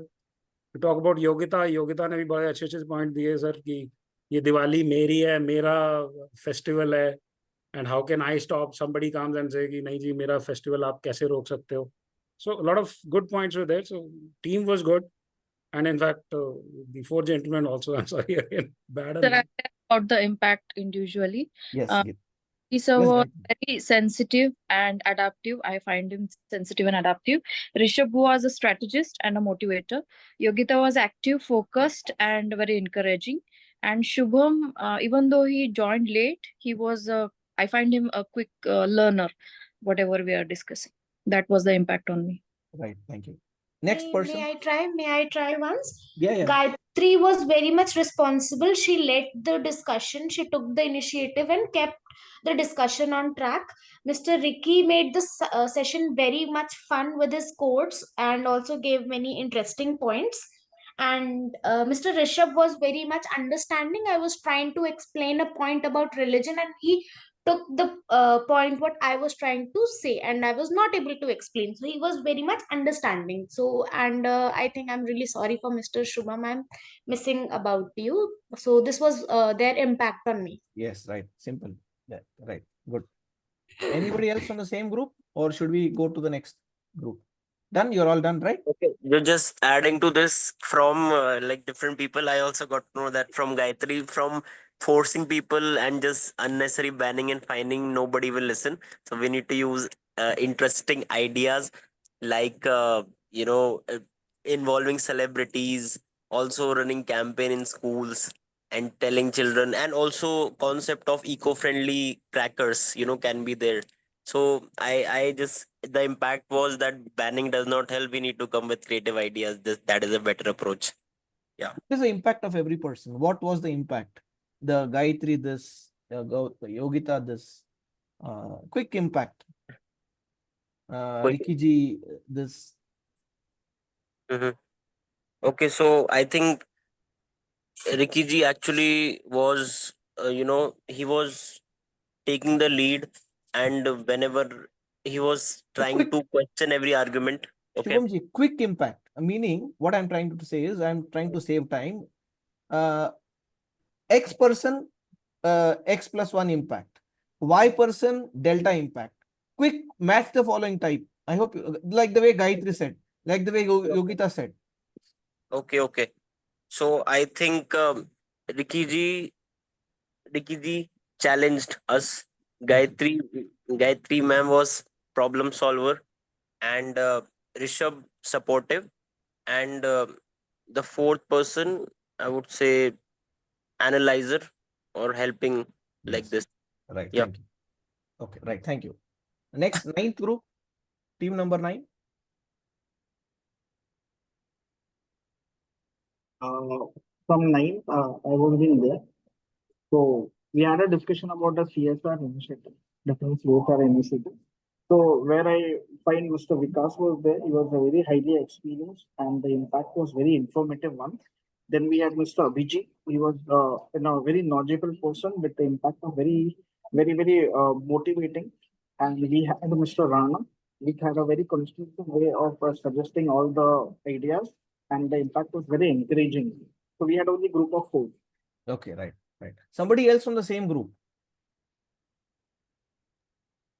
To talk about Yogita ने भी बड़े अच्छे पॉइंट दिए सर कि ये दिवाली मेरी है, मेरा फेस्टिवल है, and how can I stop? Somebody comes and say कि नहीं जी मेरा फेस्टिवल आप कैसे रोक सकते हो? So a lot of good points were there. So team was good, and in fact the four gentlemen also. I'm sorry again, bad. Sir, I care about the impact individually. Yes. Lisa was very sensitive and adaptive. I find him sensitive and adaptive. Rishabh was a strategist and a motivator. Yogita was active, focused, and very encouraging. And Shubham, even though he joined late, he was, I find him a quick learner, whatever we are discussing. That was the impact on me. Right. Thank you. Next person. May I try once? Yeah. Gayatri was very much responsible. She led the discussion. She took the initiative and kept the discussion on track. Mr. Ricky made the session very much fun with his quotes and also gave many interesting points. And Mr. Rishabh was very much understanding. I was trying to explain a point about religion, and he took the point what I was trying to say, and I was not able to explain. So he was very much understanding. So, and I think I'm really sorry for Mr. Shubham. I'm missing about you. So this was their impact on me. Yes, right. Simple. Yeah, right. Good. Anybody else from the same group, or should we go to the next group? Done? You're all done, right? Okay. You're just adding to this from like different people. I also got to know that from Gayatri, from forcing people and just unnecessary banning and fining, nobody will listen. So we need to use interesting ideas like, involving celebrities, also running campaign in schools and telling children, and also concept of eco-friendly crackers, can be there. So I just, the impact was that banning does not help. We need to come with creative ideas. That is a better approach. Yeah. What is the impact of every person? What was the impact? The Gayatri this, Yogita this, quick impact. Ricky ji this. Okay, so I think Ricky ji actually was, he was taking the lead, and whenever he was trying to question every argument. Okay. Shubham ji, quick impact. Meaning, what I'm trying to say is, I'm trying to save time. X person, X plus 1 impact. Y person, delta impact. Quick, match the following type. I hope, like the way Gayatri said, like the way Yogita said. Okay. So I think Ricky ji challenged us. Gayatri ma'am was problem solver, and Rishabh supportive, and the fourth person, I would say, analyzer or helping like this. Right. Yeah. Thank you. Okay. Right. Thank you. Next, 9th group, team number 9. From 9, I was in there. So we had a discussion about the CSR initiative, different CSR initiatives. So where I find Mr. Vikas was there, he was a very highly experienced and the impact was very informative one. Then we had Mr. Abhijit. He was a very knowledgeable person with the impact of very motivating. And we had Mr. Rana, which had a very constructive way of suggesting all the ideas, and the impact was very encouraging. So we had only group of four. Okay, right. Somebody else from the same group?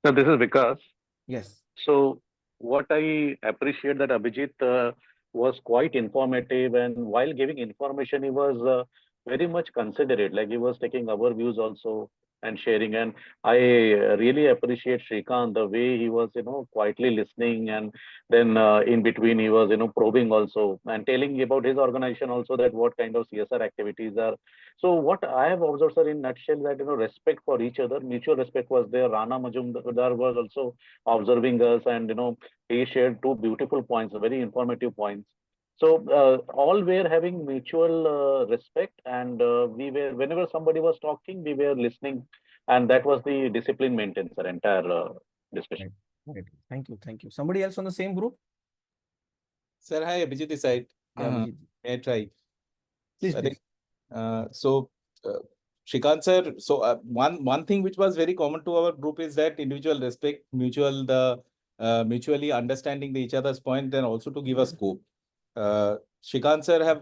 So this is Vikas. Yes. So what I appreciate that Abhijit was quite informative, and while giving information, he was very much considerate. Like he was taking our views also and sharing. And I really appreciate Shrikant the way he was, quietly listening, and then in between he was, probing also and telling about his organization also that what kind of CSR activities are. So what I have observed, sir, in nutshell, that respect for each other, mutual respect was there. Rana Majumdar was also observing us, and he shared two beautiful points, very informative points. So all were having mutual respect, and we were, whenever somebody was talking, we were listening, and that was the discipline maintained, sir, entire discussion. Right. Thank you. Somebody else on the same group? Sir, hi, Abhijit this side. Yeah, Abhijit. May I try? Please, So I please. think, Shrikant sir, so one thing which was very common to our group is that individual respect, mutually understanding each other's point, and also to give a scope. Shrikant sir have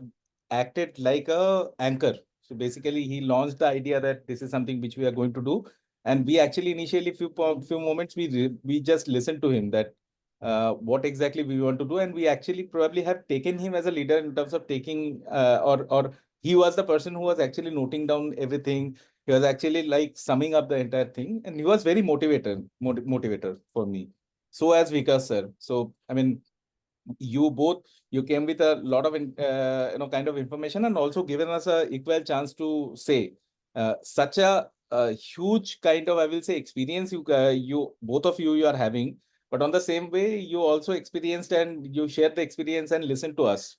acted like a anchor. So basically, he launched the idea that this is something which we are going to do, and we actually initially few moments we just listened to him that what exactly we want to do, and we actually probably have taken him as a leader in terms of taking or he was the person who was actually noting down everything. He was actually like summing up the entire thing, and he was very motivator for me. So as Vikas sir. So I mean, you came with a lot of kind of information, and also given us a equal chance to say such a huge kind of, I will say, experience you both of you are having. But on the same way, you also experienced and you shared the experience and listened to us.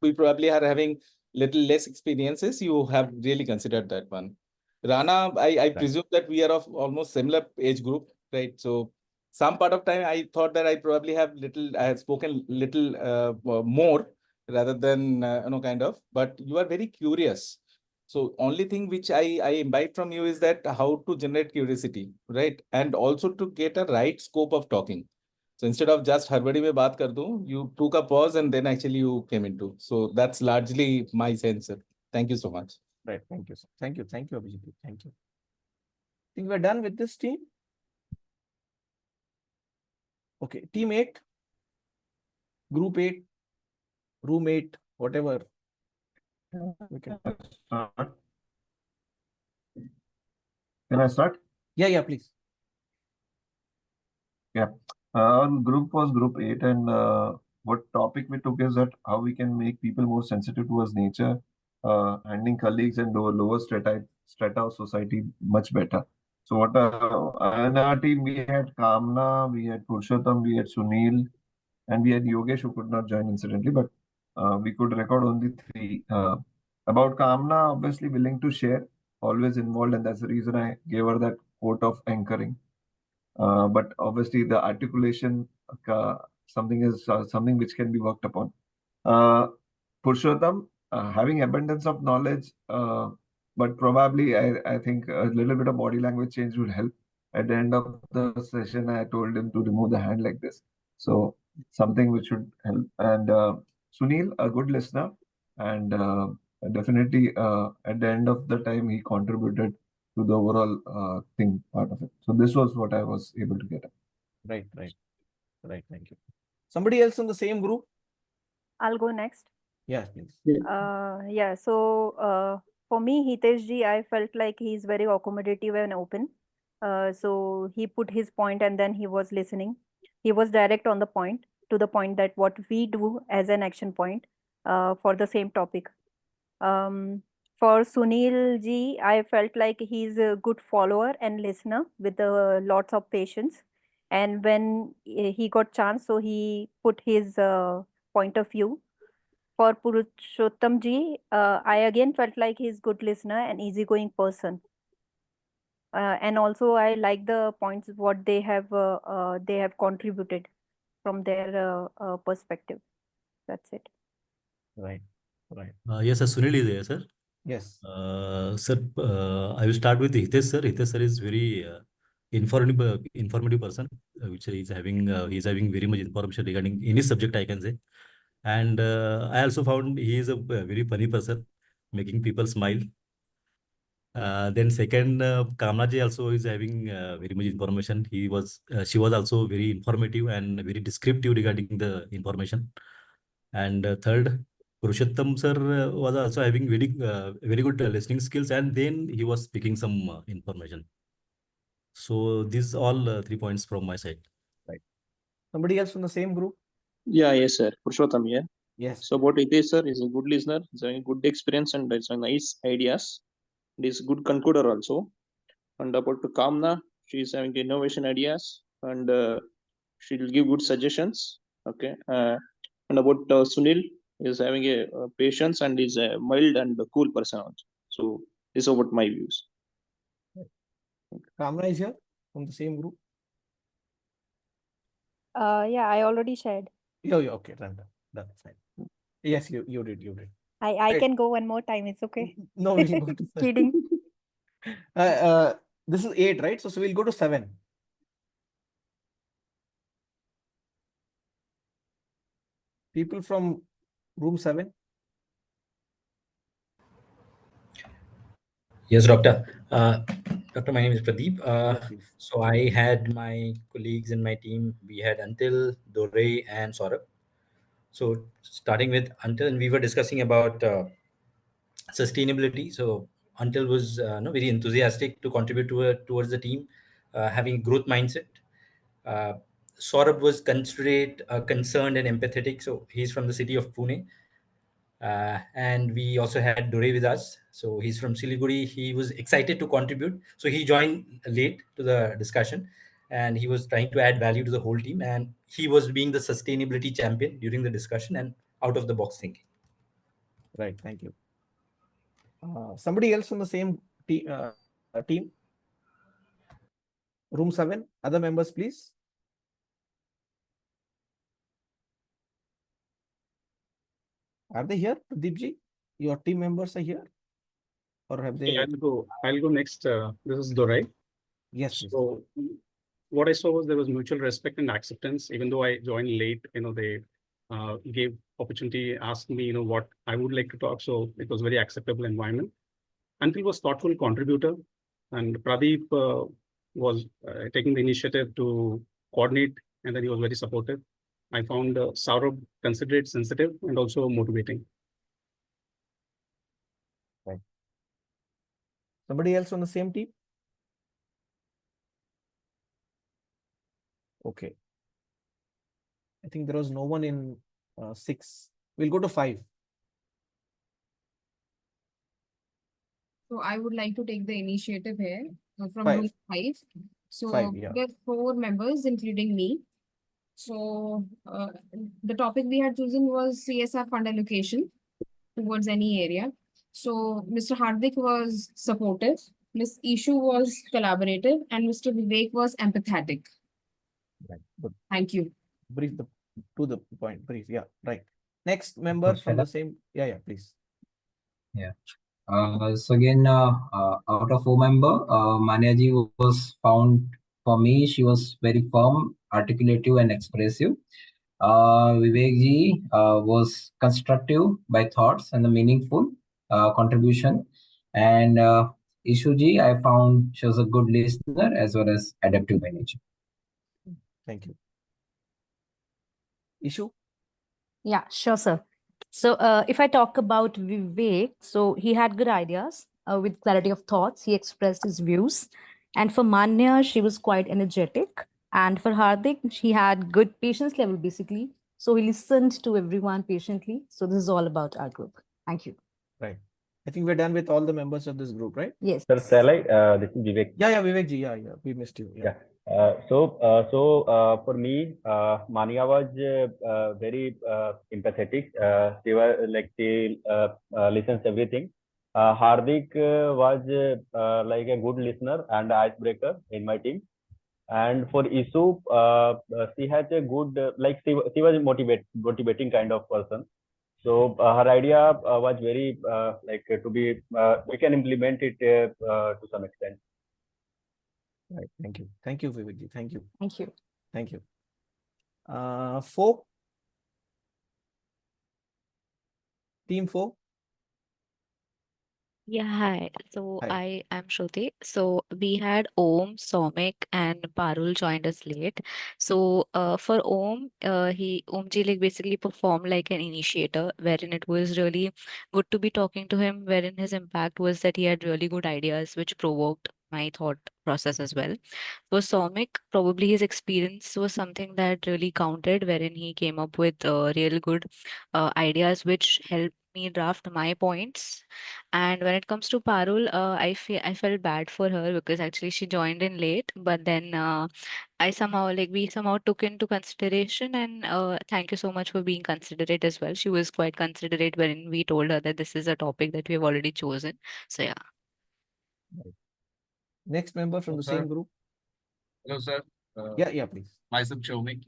We probably are having little less experiences. You have really considered that one. Rana, I presume that we are of almost similar age group, right? So some part of time I thought that I probably have I had spoken little more rather than kind of, but you are very curious. So only thing which I imbibe from you is that how to generate curiosity, right? And also to get a right scope of talking. So instead of just हड़बड़ी में बात कर दूं, you took a pause and then actually you came into. So that's largely my sense, sir. Thank you so much. Right. Thank you, sir. Thank you, Abhijit. Thank you. I think we're done with this team. Okay, team 8, group 8, room 8, whatever. We can start. Can I start? Yeah, please. Yeah. Our group was group 8, and what topic we took is that how we can make people more sensitive towards nature, handling colleagues and lower strata of society much better. So what in our team we had Kamna, we had Purushottam, we had Sunil, and we had Yogesh who could not join incidentally, but we could record only 3. About Kamna, obviously willing to share, always involved, and that's the reason I gave her that quote of anchoring. But obviously the articulation something which can be worked upon. Purushottam, having abundance of knowledge, but probably I think a little bit of body language change would help. At the end of the session, I told him to remove the hand like this. So something which should help. And Sunil, a good listener, and definitely at the end of the time, he contributed to the overall thing part of it. So this was what I was able to get at. Right. Thank you. Somebody else on the same group? I'll go next. Yes, please. Yeah. So for me, Hitesh ji, I felt like he's very accommodative and open. So he put his point and then he was listening. He was direct on the point, to the point that what we do as an action point for the same topic. For Sunil ji, I felt like he's a good follower and listener with lots of patience. And when he got chance, so he put his point of view. For Purushottam ji, I again felt like he's good listener and easygoing person. and also I like the points what they have contributed from their perspective. That's it. Right. Right. Yes, sir. Sunil is there, sir. Yes. Sir, I will start with Hitesh, sir. Hitesh, sir, is very informative person, which he's having very much information regarding any subject, I can say. And I also found he is a very funny person, making people smile. Then second, Kamla ji also is having very much information. She was also very informative and very descriptive regarding the information. And third, Purushottam sir was also having very good listening skills, and then he was speaking some information. So these all 3 points from my side. Right. Somebody else from the same group? Yeah, yes, sir. Purushottam here. Yes. So about Hitesh, sir, is a good listener. He's having good experience and it's a nice ideas. He's a good concluder also. And about Kamna, she's having innovation ideas and she'll give good suggestions. Okay. And about Sunil, is having a patience and is a mild and cool person also. So this is about my views. Kamla is here from the same group. Yeah, I already shared. Yeah, okay, that's fine. Yes, you did. I Right. can go one more time. It's okay. No, we'll go to Kidding. This is 8, right? So we'll go to 7. People from room 7. Yes, Doctor. Doctor, my name is Pradeep. Please. So I had my colleagues in my team. We had Antil, Dore, and Saurabh. So starting with Antil, and we were discussing about sustainability. So Antil was very enthusiastic to contribute towards the team, having growth mindset. Uh, Saurabh was considerate, concerned, and empathetic. So he's from the city of Pune. And we also had Dore with us. So he's from Siliguri. He was excited to contribute. So he joined late to the discussion and he was trying to add value to the whole team. And he was being the sustainability champion during the discussion and out of the box thinking. Right, thank you. Somebody else from the same team? Room 7, other members, please. Are they here, Pradeepji? Your team members are here? Or have they? Yeah, I'll go next. This is Dorai. Yes. So what I saw was there was mutual respect and acceptance. Even though I joined late, they gave opportunity, asked me, what I would like to talk. So it was very acceptable environment. Antil was thoughtful contributor, and Pradeep was taking the initiative to coordinate, and then he was very supportive. I found Saurabh considerate, sensitive, and also motivating. Right. Somebody else on the same team? Okay. I think there was no one in 6. We'll go to 5. So I would like to take the initiative here from 5. room 5. So 5, yeah. there are 4 members, including me. So the topic we had chosen was CSR fund allocation towards any area. So Mr. Hardik was supportive, Ms. Ishu was collaborative, and Mr. Vivek was empathetic. Right. Good. Thank you. Brief to the point. Brief. Yeah. Right. Next member from the same. Yeah. Please. Yeah. So again, out of 4 member, Manyaji was found for me. She was very firm, articulative, and expressive. Vivek ji was constructive by thoughts and a meaningful contribution. And Ishu ji, I found she was a good listener as well as adaptive by nature. Thank you. Ishu? Yeah, sure, sir. So if I talk about Vivek, so he had good ideas with clarity of thoughts. He expressed his views. And for Manya, she was quite energetic. And for Hardik, he had good patience level, basically. So he listened to everyone patiently. So this is all about our group. Thank you. Right. I think we're done with all the members of this group, right? Yes. Sir, shall I? This is Vivek. Yeah, Vivek ji. Yeah. We missed you. Yeah. For me, Mania was very empathetic. She was she listens everything. Hardik was like a good listener and icebreaker in my team. And for Isu, she has a good, like she was a motivating kind of person. So her idea was very like to be, we can implement it to some extent. Right. Thank you. Thank you, Vivekji. Thank you. Thank you. Thank you. Four. Team 4. Yeah, hi. So Hi. I am Shruti. So we had Om, Somik, and Parul joined us late. So for Om, Omji like basically performed like an initiator, wherein it was really good to be talking to him, wherein his impact was that he had really good ideas, which provoked my thought process as well. For Somik, probably his experience was something that really counted, wherein he came up with real good ideas, which helped me draft my points. And when it comes to Parul, I felt bad for her because actually she joined in late, but then we somehow took into consideration, and thank you so much for being considerate as well. She was quite considerate when we told her that this is a topic that we have already chosen. So yeah. Right. Next member from the Sir. same group. Hello, sir. Yeah, please. Myself, Shomik.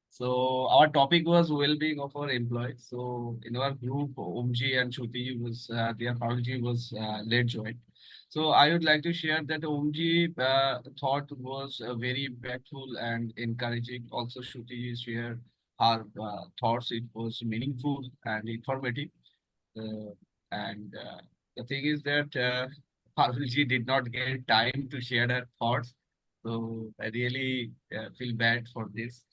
So our topic was well-being of our employees. So in our group, Omji and Shruti was their Parulji was late joined. So I would like to share that Omji thought was very impactful and encouraging. Also, Shruti shared her thoughts. It was meaningful and informative. And the thing is that Parulji did not get time to share her thoughts. So I really feel bad for this.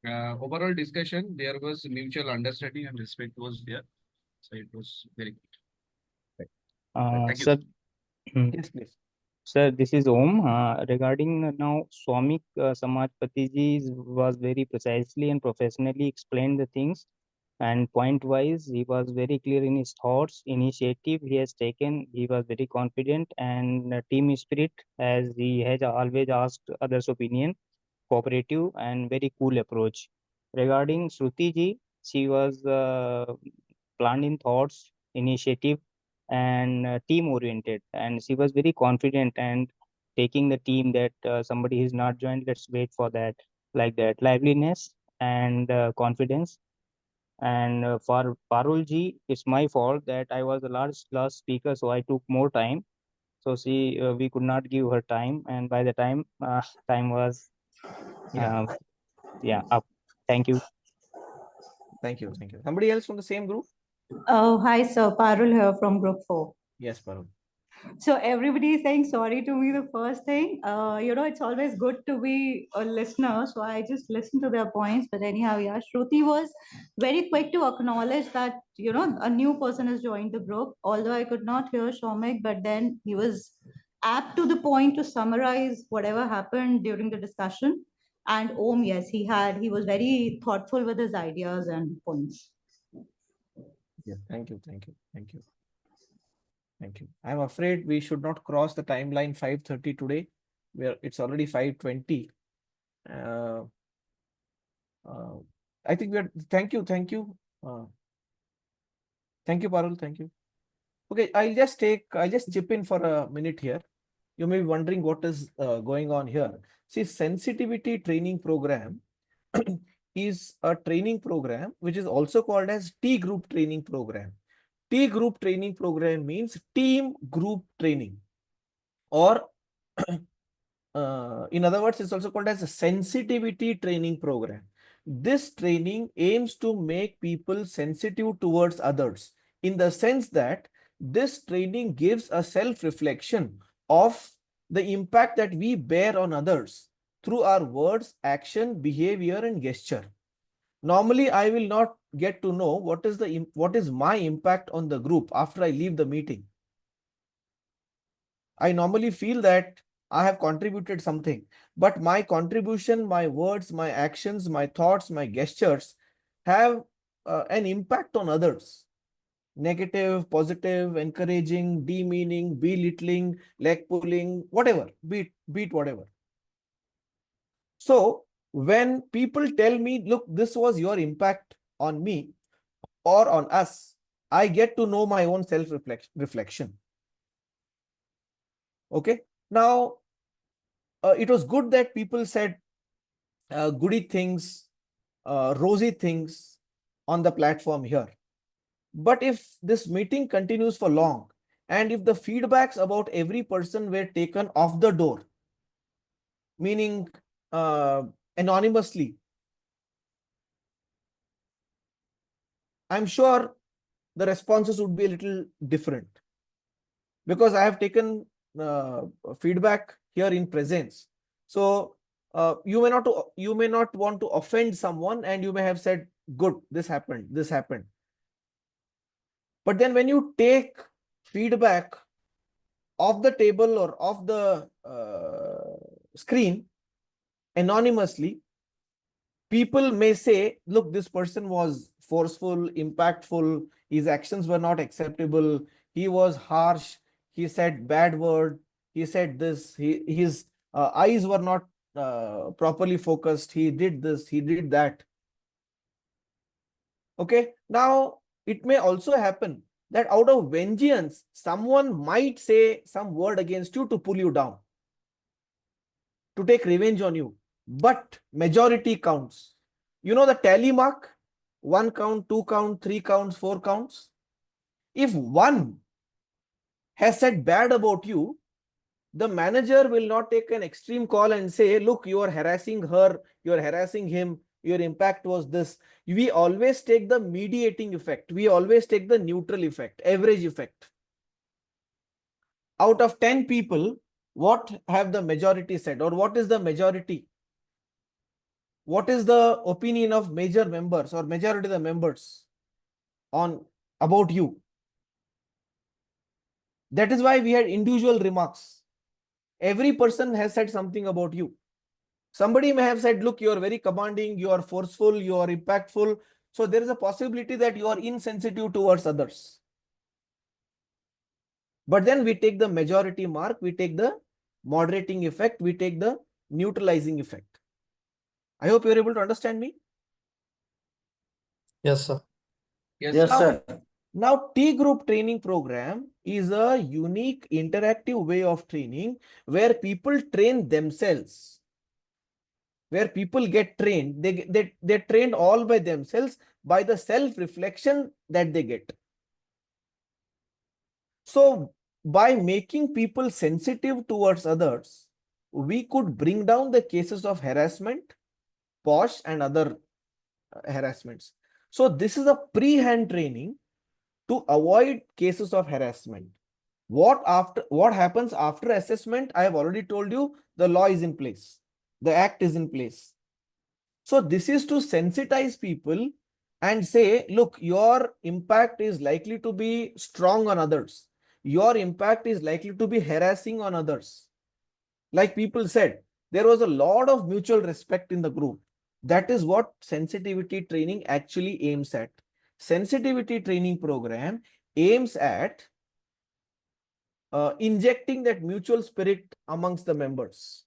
Overall discussion, there was mutual understanding and respect was there. So it was very good. Thank you. Sir, Yes, please. Sir, this is Om. Regarding now, Swamik Samajpati ji was very precisely and professionally explained the things. And point wise, he was very clear in his thoughts, initiative he has taken. He was very confident and team spirit, as he has always asked others' opinion, cooperative and very cool approach. Regarding Shruti ji, she was planned in thoughts, initiative, and team oriented, and she was very confident and taking the team that somebody is not joined, let's wait for that, like that liveliness and confidence. And for Parul ji, it's my fault that I was the last speaker, so I took more time. So we could not give her time, and by the time time was Yeah. up. Thank you. Thank you. Somebody else from the same group? Hi, sir. Parul here from Group 4. Yes, Parul. So everybody is saying sorry to me the first thing. It's always good to be a listener. So I just listened to their points. But anyhow, yeah, Shruti was very quick to acknowledge that, a new person has joined the group. Although I could not hear Shomik, but then he was apt to the point to summarize whatever happened during the discussion. And Om, yes, he was very thoughtful with his ideas and points. Yeah, thank you. I'm afraid we should not cross the timeline 5:30 today. It's already 5:20. I think thank you. Thank you, Parul. Thank you. Okay, I'll just chip in for a minute here. You may be wondering what is going on here. See, sensitivity training program is a training program which is also called as T group training program. T group training program means team group training, or in other words, it's also called as a sensitivity training program. This training aims to make people sensitive towards others, in the sense that this training gives a self-reflection of the impact that we bear on others through our words, action, behavior, and gesture. Normally, I will not get to know what is my impact on the group after I leave the meeting. I normally feel that I have contributed something, but my contribution, my words, my actions, my thoughts, my gestures have an impact on others. Negative, positive, encouraging, demeaning, belittling, leg pulling, whatever, be it whatever. So when people tell me, look, this was your impact on me or on us, I get to know my own self-reflection. Okay. Now, it was good that people said goody things, rosy things on the platform here. But if this meeting continues for long, and if the feedbacks about every person were taken off the door, meaning anonymously, I'm sure the responses would be a little different, because I have taken feedback here in presence. So you may not want to offend someone, and you may have said, good, this happened, this happened. But then when you take feedback off the table or off the screen anonymously, people may say, look, this person was forceful, impactful, his actions were not acceptable, he was harsh, he said bad word, he said this, his eyes were not properly focused, he did this, he did that. Okay, now it may also happen that out of vengeance, someone might say some word against you to pull you down, to take revenge on you. But majority counts. You know the tally mark? 1 count, 2 count, 3 counts, 4 counts. If one has said bad about you, the manager will not take an extreme call and say, look, you are harassing her, you are harassing him, your impact was this. We always take the mediating effect. We always take the neutral effect, average effect. Out of 10 people, what have the majority said, or what is the majority? What is the opinion of major members or majority of the members on about you? That is why we had individual remarks. Every person has said something about you. Somebody may have said, look, you are very commanding, you are forceful, you are impactful. So there is a possibility that you are insensitive towards others. But then we take the majority mark, we take the moderating effect, we take the neutralizing effect. I hope you are able to understand me. Yes, sir. Yes, sir. Now, T group training program is a unique interactive way of training where people train themselves, where people get trained. They're trained all by themselves by the self-reflection that they get. So by making people sensitive towards others, we could bring down the cases of harassment, POSH and other harassments. So this is a pre-hand training to avoid cases of harassment. What happens after assessment? I have already told you, the law is in place. The act is in place. So this is to sensitize people and say, look, your impact is likely to be strong on others. Your impact is likely to be harassing on others. Like people said, there was a lot of mutual respect in the group. That is what sensitivity training actually aims at. Sensitivity training program aims at injecting that mutual spirit amongst the members.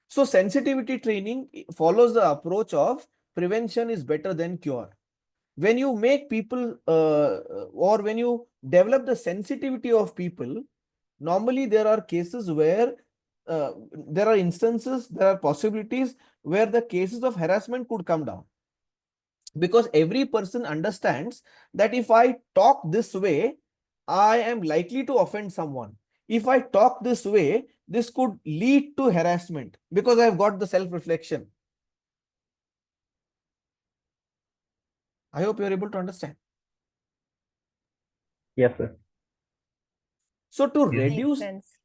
So sensitivity training follows the approach of prevention is better than cure. When you make people or when you develop the sensitivity of people, normally there are cases where there are instances, there are possibilities where the cases of harassment could come down. Because every person understands that if I talk this way, I am likely to offend someone. If I talk this way, this could lead to harassment because I've got the self-reflection. I hope you're able to understand. Yes, sir. So to Makes reduce, sense.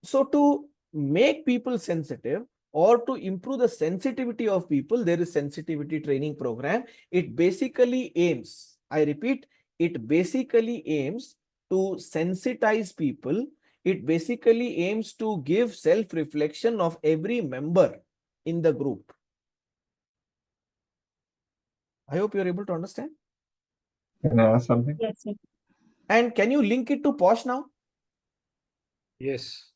so to make people sensitive or to improve the sensitivity of people, there is sensitivity training program. It basically aims, I repeat, it basically aims to sensitize people. It basically aims to give self-reflection of every member in the group. I hope you're able to understand. Can I ask something? Yes, sir. And can you link it to POSH now? Yes.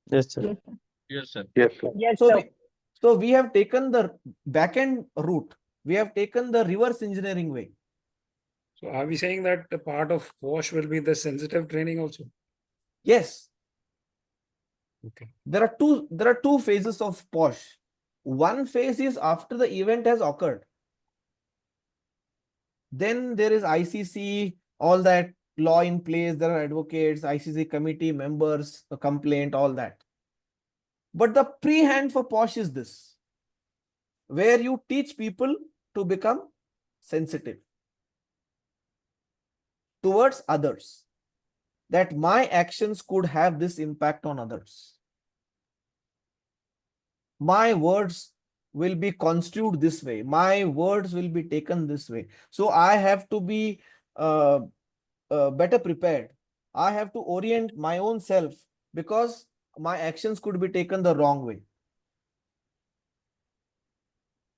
Yes, sir. Yes, sir. Yes, sir. Yes, sir. Yes, So sir. we have taken the back-end route. We have taken the reverse engineering way. So are we saying that the part of POSH will be the sensitive training also? Yes. Okay. There are two phases of POSH. One phase is after the event has occurred. Then there is ICC, all that law in place. There are advocates, ICC committee members, a complaint, all that. But the pre-hand for POSH is this, where you teach people to become sensitive towards others, that my actions could have this impact on others. My words will be construed this way. My words will be taken this way. So I have to be better prepared. I have to orient my own self because my actions could be taken the wrong way.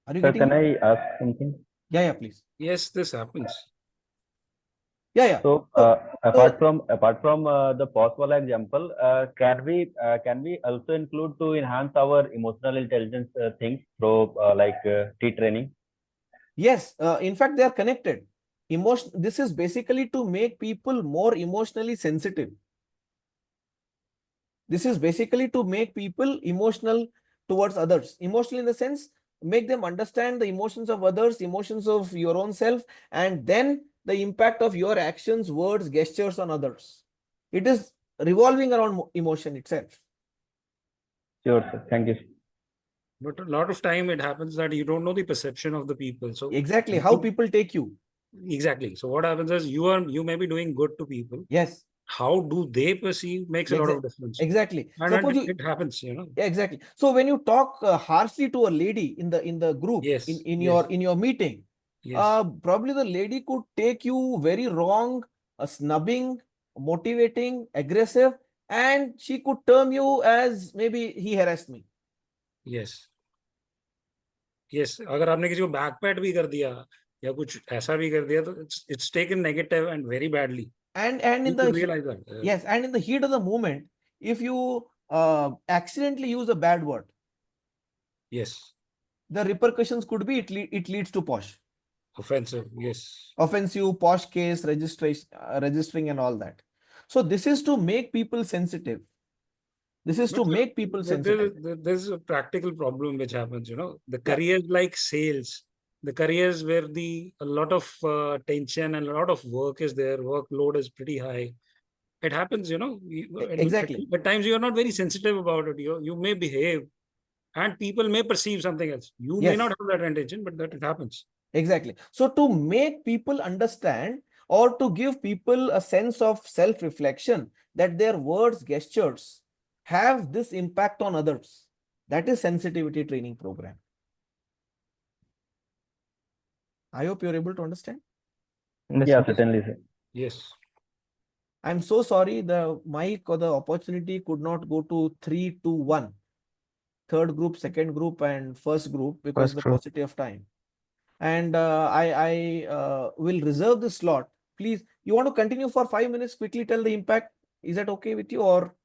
Are you Sir, getting can me? I ask something? Yeah, please. Yes, this happens. Yeah. So apart from the pause wala example, can we also include to enhance our emotional intelligence things through T training? Yes, in fact, they are connected. This is basically to make people more emotionally sensitive. This is basically to make people emotional towards others. Emotional in the sense, make them understand the emotions of others, emotions of your own self, and then the impact of your actions, words, gestures on others. It is revolving around emotion itself. Sure, sir. Thank you. But a lot of time it happens that you don't know the perception of the people. So exactly how people take you. Exactly. So what happens is you may be doing good to people. Yes. How do they perceive makes a lot of difference. Exactly. And it happens, you know. Yeah, exactly. So when you talk harshly to a lady in the group, yes, in yes. your meeting, Yes. probably the lady could take you very wrong, snubbing, motivating, aggressive, and she could term you as maybe he harassed me. Yes. Yes. अगर आपने किसी को बैकपैट भी कर दिया या कुछ ऐसा भी कर दिया तो it's taken negative and very badly. And you in the realize that. Yes, and in the heat of the moment, if you accidentally use a bad word, yes, the repercussions could be it leads to POSH. Offensive, yes. Offensive, POSH case, registering and all that. So this is to make people sensitive. This is to make people sensitive. There's a practical problem which happens, you know, the careers like sales, the careers where a lot of tension and a lot of work is there, workload is pretty high. It happens, you know, Exactly. At times you are not very sensitive about it. You may behave and people may perceive something else. You may Yes. not have that intention, but that it happens. Exactly. So to make people understand or to give people a sense of self-reflection that their words, gestures have this impact on others, that is sensitivity training program. I hope you're able to understand. Yeah, certainly, sir. Yes. I'm so sorry the mic or the opportunity could not go to 3, 2, 1. Third group, second group, and first group because of the paucity of time. And I will reserve the slot. Please, you want to continue for 5 minutes? Quickly tell the impact. Is that okay with you or?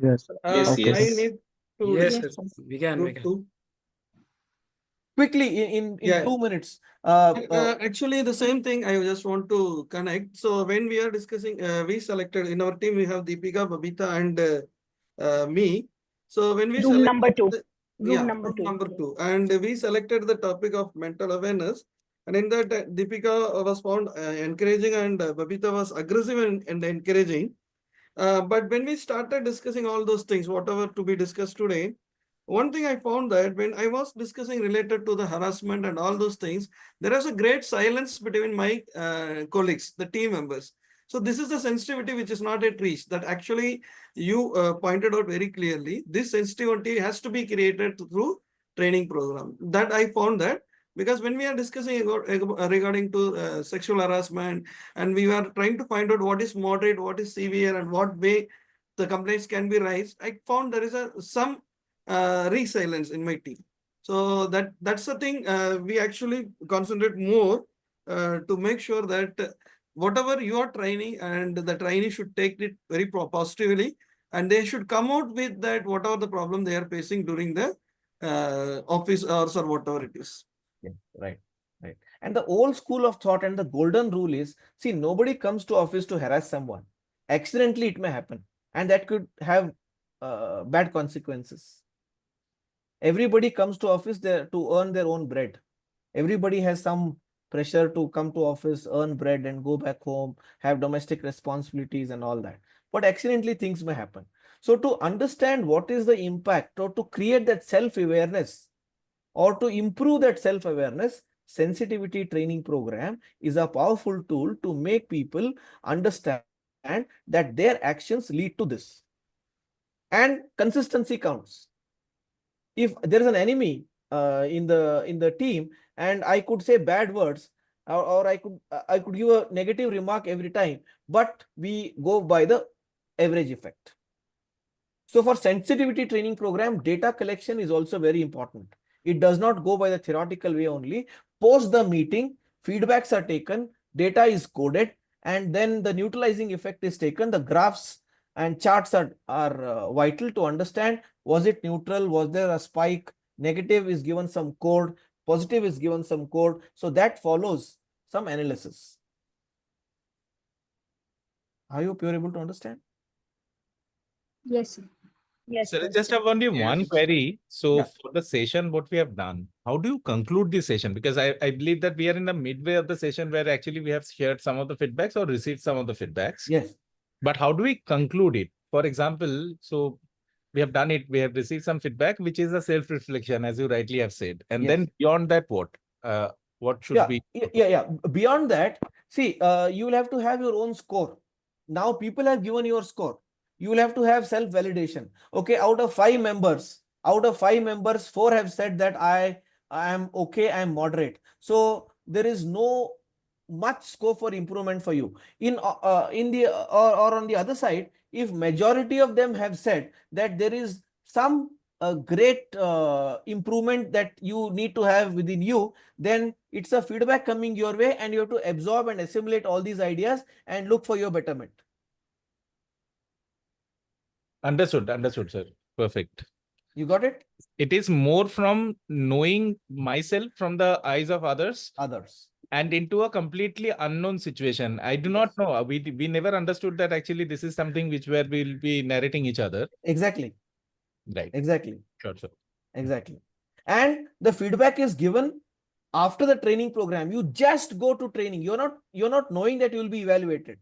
Yes. Yes, I yes. need to Yes, discuss we can. group two. Quickly in Yeah. 2 minutes. Actually, the same thing I just want to connect. So when we are discussing, we selected in our team, we have Deepika, Babita, and me. So when we Room number selected 2. Room number 2. number 2, and we selected the topic of mental awareness. And in that, Deepika was found encouraging and Babita was aggressive and encouraging. But when we started discussing all those things, whatever to be discussed today, one thing I found that when I was discussing related to the harassment and all those things, there was a great silence between my colleagues, the team members. So this is the sensitivity which is not yet reached, that actually you pointed out very clearly. This sensitivity has to be created through training program. That I found that because when we are discussing regarding to sexual harassment, and we were trying to find out what is moderate, what is severe, and what way the complaints can be raised, I found there is some resilience in my team. So that's the thing we actually concentrate more to make sure that whatever you are training, and the trainee should take it very positively, and they should come out with that whatever the problem they are facing during the office hours or whatever it is. Yeah, right. And the old school of thought and the golden rule is, see, nobody comes to office to harass someone. Accidentally, it may happen, and that could have bad consequences. Everybody comes to office there to earn their own bread. Everybody has some pressure to come to office, earn bread, and go back home, have domestic responsibilities and all that. But accidentally, things may happen. So to understand what is the impact, or to create that self-awareness, or to improve that self-awareness, sensitivity training program is a powerful tool to make people understand that their actions lead to this. And consistency counts. If there is an enemy in the team, and I could say bad words, or I could give a negative remark every time, but we go by the average effect. So for sensitivity training program, data collection is also very important. It does not go by the theoretical way only. Post the meeting, feedbacks are taken, data is coded, and then the neutralizing effect is taken. The graphs and charts are vital to understand, was it neutral, was there a spike, negative is given some code, positive is given some code. So that follows some analysis. I hope you're able to understand. Yes, sir. Yes, So I sir. just have only one query. So Yeah. for the session, what we have done, how do you conclude the session? Because I believe that we are in the midway of the session where actually we have shared some of the feedbacks or received some of the feedbacks. Yes. But how do we conclude it? For example, so we have done it, we have received some feedback, which is a self-reflection, as you rightly have said. And Yes. then beyond that, what should be? Yeah. Beyond that, see, you will have to have your own score. Now people have given your score. You will have to have self-validation. Okay, out of 5 members, 4 have said that I am okay, I am moderate. So there is no much scope for improvement for you. In the or on the other side, if majority of them have said that there is some great improvement that you need to have within you, then it's a feedback coming your way, and you have to absorb and assimilate all these ideas and look for your betterment. Understood, sir. Perfect. You got it? It is more from knowing myself from the eyes of others. And into a completely unknown situation. I do not know. We never understood that actually this is something which where we'll be narrating each other. Exactly. Right. Exactly. Sure, sir. Exactly. And the feedback is given after the training program. You just go to training. You're not knowing that you will be evaluated.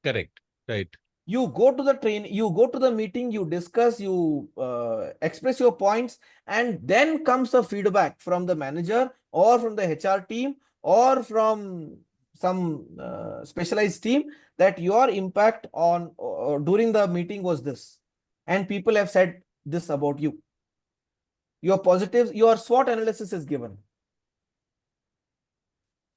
Correct. Right. You go to the you go to the meeting, you discuss, you express your points, and then comes the feedback from the manager or from the HR team or from some specialized team that your impact on during the meeting was this, and people have said this about you. Your positives, your SWOT analysis is given.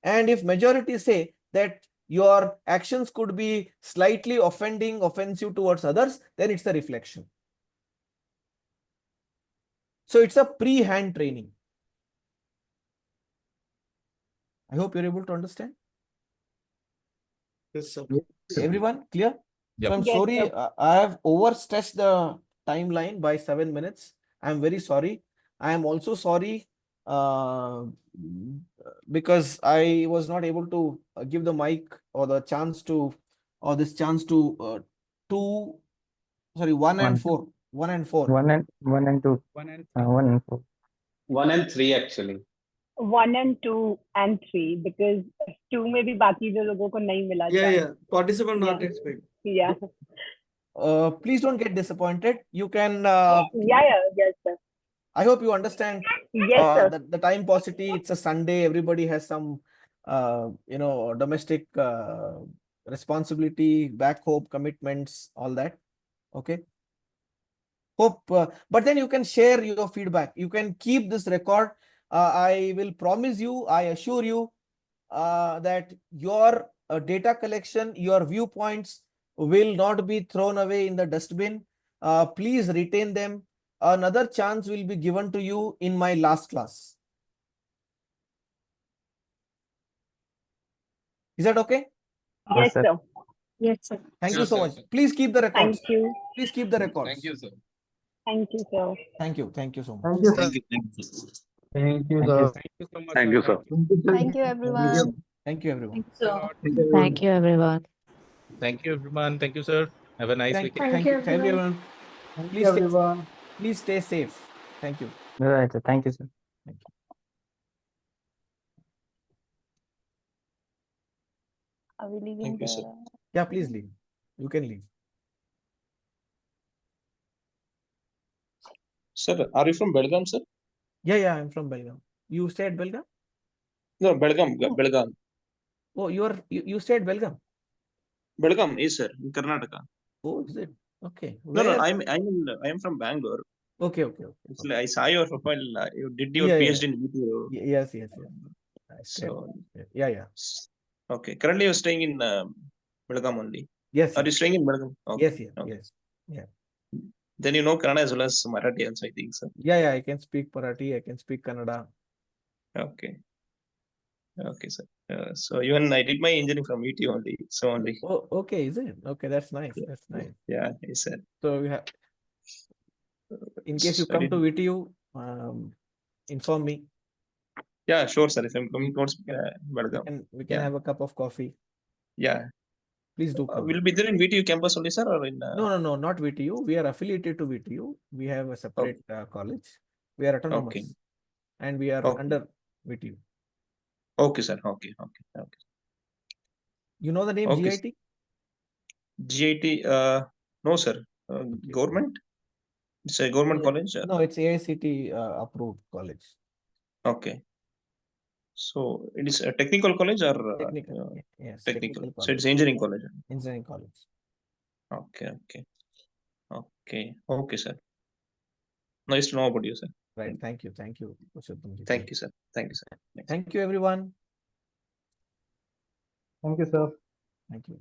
And if majority say that your actions could be slightly offensive towards others, then it's a reflection. So it's a pre-hand training. I hope you're able to understand. Yes, sir. Everyone clear? Yep. So I'm Yes, sorry, sir. I have overstretched the timeline by 7 minutes. I'm very sorry. I am also sorry because I was not able to give the mic or the chance to, or this chance to one and four. 1 and 2. 1 and 4. 1 and 3 actually. 1 and 2 and 3 because 2 में भी बाकी जो लोगों को नहीं मिला chance. Participant not Yeah. expect. Yeah. Please don't get disappointed. You can. Yes, sir. I hope you understand. Yes, sir. The time paucity. It's a Sunday. Everybody has some, domestic responsibility, back home commitments, all that. Okay. Hope, but then you can share your feedback. You can keep this record. I will promise you, I assure you that your data collection, your viewpoints will not be thrown away in the dustbin. Please retain them. Another chance will be given to you in my last class. Is that okay? Yes, sir. Yes, sir. Thank you so much. Please keep the records. Thank you. Please keep the records. Thank you, sir. Thank you, sir. Thank you. Thank you so much. Thank you, sir. Thank you. Thank you, Thank sir. you. Thank you so much, Thank sir. you, sir. Thank you, everyone. Thank you, everyone. Thanks a lot. Thank you, everyone. Thank you, everyone. Thank you, sir. Have a nice weekend. Thank you, everyone. Thank Please you, stay, everyone. please stay safe. Thank you. Right, sir. Thank you, sir. Thank you. Are we leaving Thank you, sir. the? Yeah, please leave. You can leave. Sir, are you from Belgaum, sir? Yeah, I'm from Belgaum. You stay at Belgaum? No, Belgaum, Oh. Belgaum. Oh, you stay at Belgaum? Belgaum, yes, sir, in Karnataka. Oh, is it? Okay. No, Where? I'm from Bangalore. Okay. Actually, I saw your profile. You did your Yeah. PhD in VTU. Yes. That's great. So, Yeah. okay. Currently, you're staying in Belgaum only. Yes. Are you staying in Belgaum? Okay. Yes. Okay. Yes. Yeah. Then you know Kannada as well as Marathi also, I think, sir. Yeah. I can speak Marathi. I can speak Kannada. Okay. Okay, sir. So even I did my engineering from VTU only. So only. Oh, okay. Is it? Okay, that's nice. Yeah. That's nice. Yeah, yes, sir. So we have, in case you I come to did. VTU, inform me. Yeah, sure, sir. If I'm coming towards Belgaum. We can have a cup of coffee. Yeah. Please do come. Will be there in VTU campus only, sir, or in? No, not VTU. We are affiliated to VTU. We have a separate college. We are autonomous. Okay. And we are under VTU. Okay, sir. Okay. You know the name Okay. GIT? GIT, no, sir. Government? It's a government college? No, it's AICT approved college. Okay. So it is a technical college or? Technical. Yes. Technical. So College. it's engineering college. Engineering college. Okay, sir. Nice to know about you, sir. Right. Thank you. Thank you, sir. Thank you, everyone. Thank you, sir. Thank you.